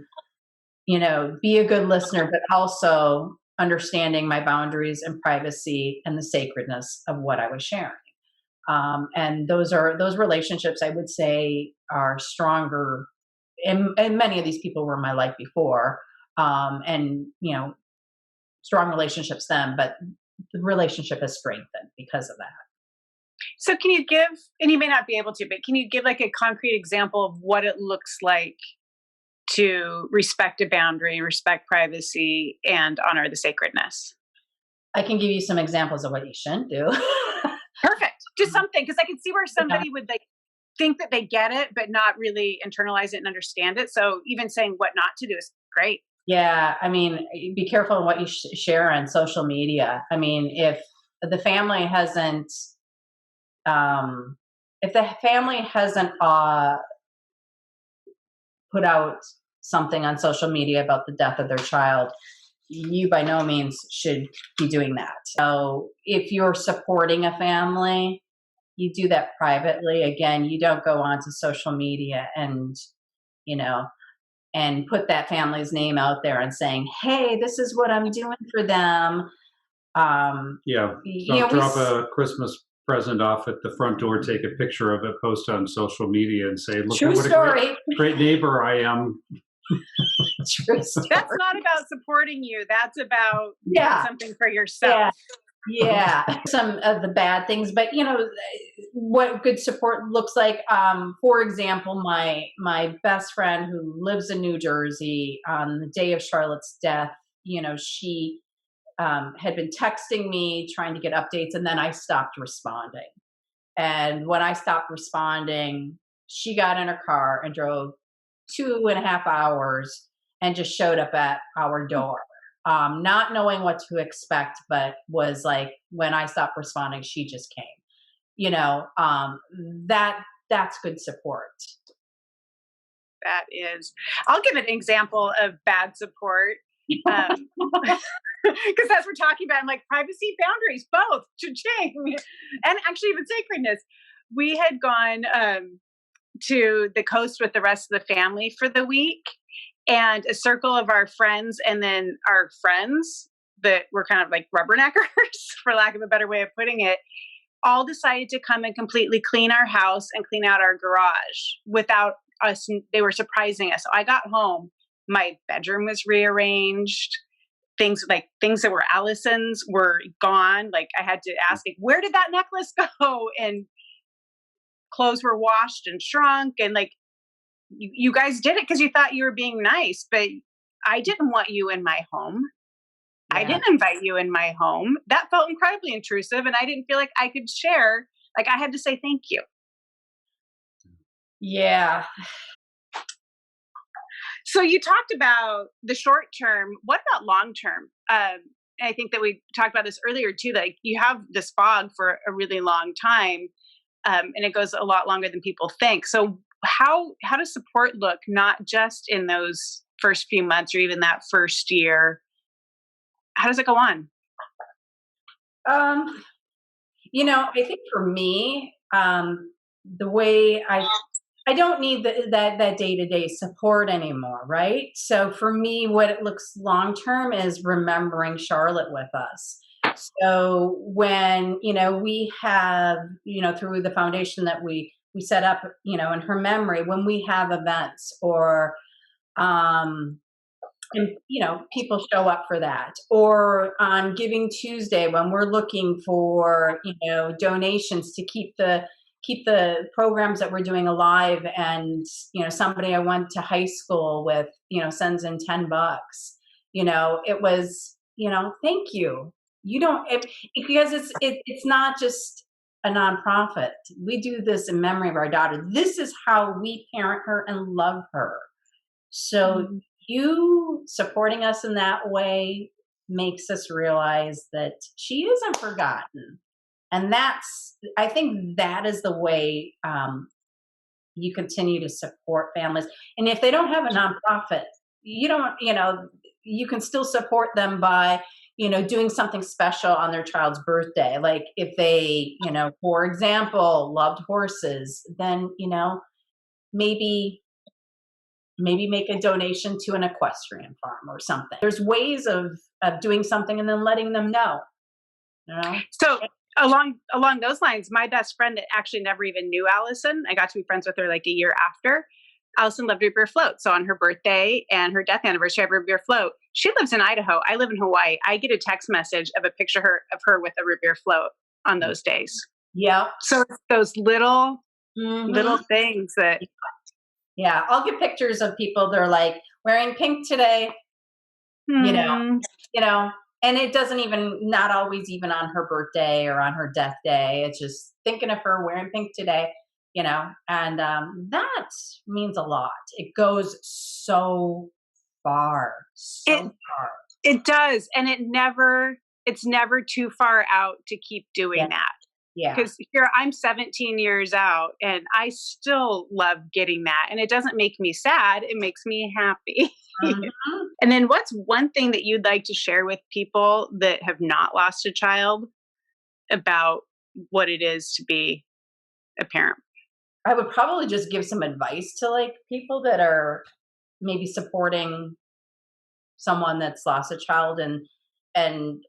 be a good listener, but also understanding my boundaries and privacy and the sacredness of what I was sharing. And those relationships, I would say, are stronger. And many of these people were in my life before, and strong relationships then, but the relationship has strengthened because of that. So can you give, and you may not be able to, but can you give like a concrete example of what it looks like to respect a boundary, respect privacy, and honor the sacredness? I can give you some examples of what you shouldn't do. Perfect. Just something, because I can see where somebody would like think that they get it, but not really internalize it and understand it. So even saying what not to do is great. Yeah. I mean, be careful what you share on social media. I mean, if the family hasn't, put out something on social media about the death of their child, you by no means should be doing that. So if you're supporting a family, you do that privately. Again, you don't go onto social media and, and put that family's name out there and saying, hey, this is what I'm doing for them. Drop a Christmas present off at the front door, take a picture of it, post on social media and say, look at what a great neighbor I am. True story. That's not about supporting you. That's about doing something for yourself. Yeah. Some of the bad things, but what good support looks like. For example, my best friend who lives in New Jersey, on the day of Charlotte's death, she had been texting me trying to get updates, and then I stopped responding. And when I stopped responding, she got in her car and drove 2.5 hours and just showed up at our door. Not knowing what to expect, but was like, when I stopped responding, she just came. That's good support. That is. I'll give an example of bad support. Because as we're talking about, I'm like, privacy, boundaries, both, cha-ching, and actually even sacredness. We had gone to the coast with the rest of the family for the week, and a circle of our friends and then our friends that were kind of like rubberneckers, for lack of a better way of putting it, all decided to come and completely clean our house and clean out our garage without us. They were surprising us. So I got home, my bedroom was rearranged. Things that were Allison's were gone. Like I had to ask, like, where did that necklace go? And clothes were washed and shrunk. And like, you guys did it because you thought you were being nice, but I didn't want you in my home. Yeah. I didn't invite you in my home. That felt incredibly intrusive, and I didn't feel like I could share. Like I had to say thank you. Yeah. So you talked about the short term. What about long term? I think that we talked about this earlier too. Like you have this fog for a really long time, and it goes a lot longer than people think. So how does support look, not just in those first few months or even that first year? How does it go on? Um, I think for me, the way I don't need that day-to-day support anymore, right? So for me, what it looks long term is remembering Charlotte with us. So when, we have, through the foundation that we set up, in her memory, when we have events or um and people show up for that, or on Giving Tuesday when we're looking for donations to keep the programs that we're doing alive, and somebody I went to high school with sends in $10. It was thank you. You don't because it's not just a nonprofit. We do this in memory of our daughter. This is how we parent her and love her. So you supporting us in that way makes us realize that she isn't forgotten. And I think that is the way you continue to support families. And if they don't have a nonprofit, you don't, you can still support them by, doing something special on their child's birthday. Like if they, for example, loved horses, then, maybe make a donation to an equestrian farm or something. There's ways of doing something and then letting them know. So along those lines, my best friend that actually never even knew Allison, I got to be friends with her like a year after. Allison loved root beer float. So on her birthday and her death anniversary, I have root beer float. She lives in Idaho. I live in Hawaii. I get a text message of a picture of her with a root beer float on those days. Yeah. So it's those little things that. Yeah, I'll get pictures of people. They're like wearing pink today, and it doesn't even, not always even on her birthday or on her death day. It's just thinking of her wearing pink today, and that means a lot. It goes so far, far. It does. And it's never too far out to keep doing that. Yeah. Because here I'm 17 years out and I still love getting that. And it doesn't make me sad. It makes me happy. And then what's one thing that you'd like to share with people that have not lost a child about what it is to be a parent? I would probably just give some advice to like people that are maybe supporting someone that's lost a child. And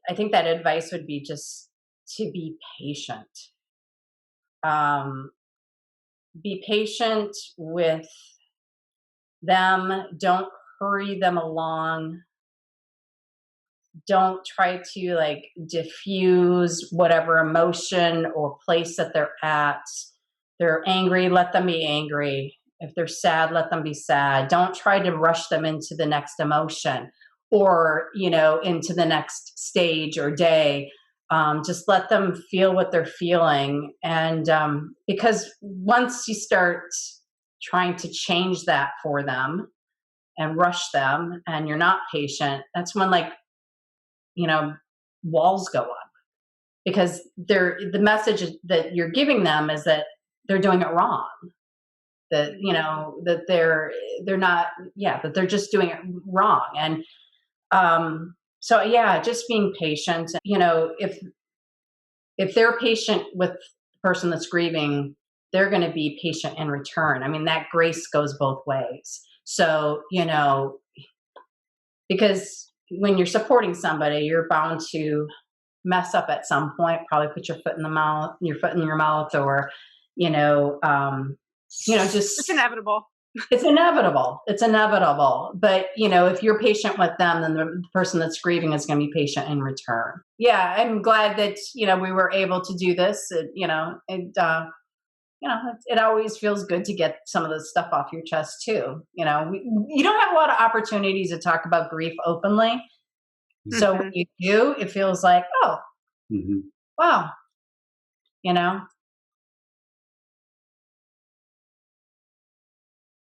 I think that advice would be just to be patient. Be patient with them. Don't hurry them along. Don't try to like diffuse whatever emotion or place that they're at. They're angry, let them be angry. If they're sad, let them be sad. Don't try to rush them into the next emotion or, into the next stage or day. Just let them feel what they're feeling. And because once you start trying to change that for them and rush them and you're not patient, that's when walls go up, because the message that you're giving them is that they're doing it wrong. That, that they're not, that they're just doing it wrong. And so yeah, just being patient. If they're patient with the person that's grieving, they're going to be patient in return. I mean, that grace goes both ways. So, because when you're supporting somebody, you're bound to mess up at some point, probably put your foot in your mouth, or, just. It's inevitable. It's inevitable. It's inevitable. But, if you're patient with them, then the person that's grieving is going to be patient in return. Yeah, I'm glad that, we were able to do this. It always feels good to get some of this stuff off your chest too. You don't have a lot of opportunities to talk about grief openly. So when you do, it feels like, oh, wow,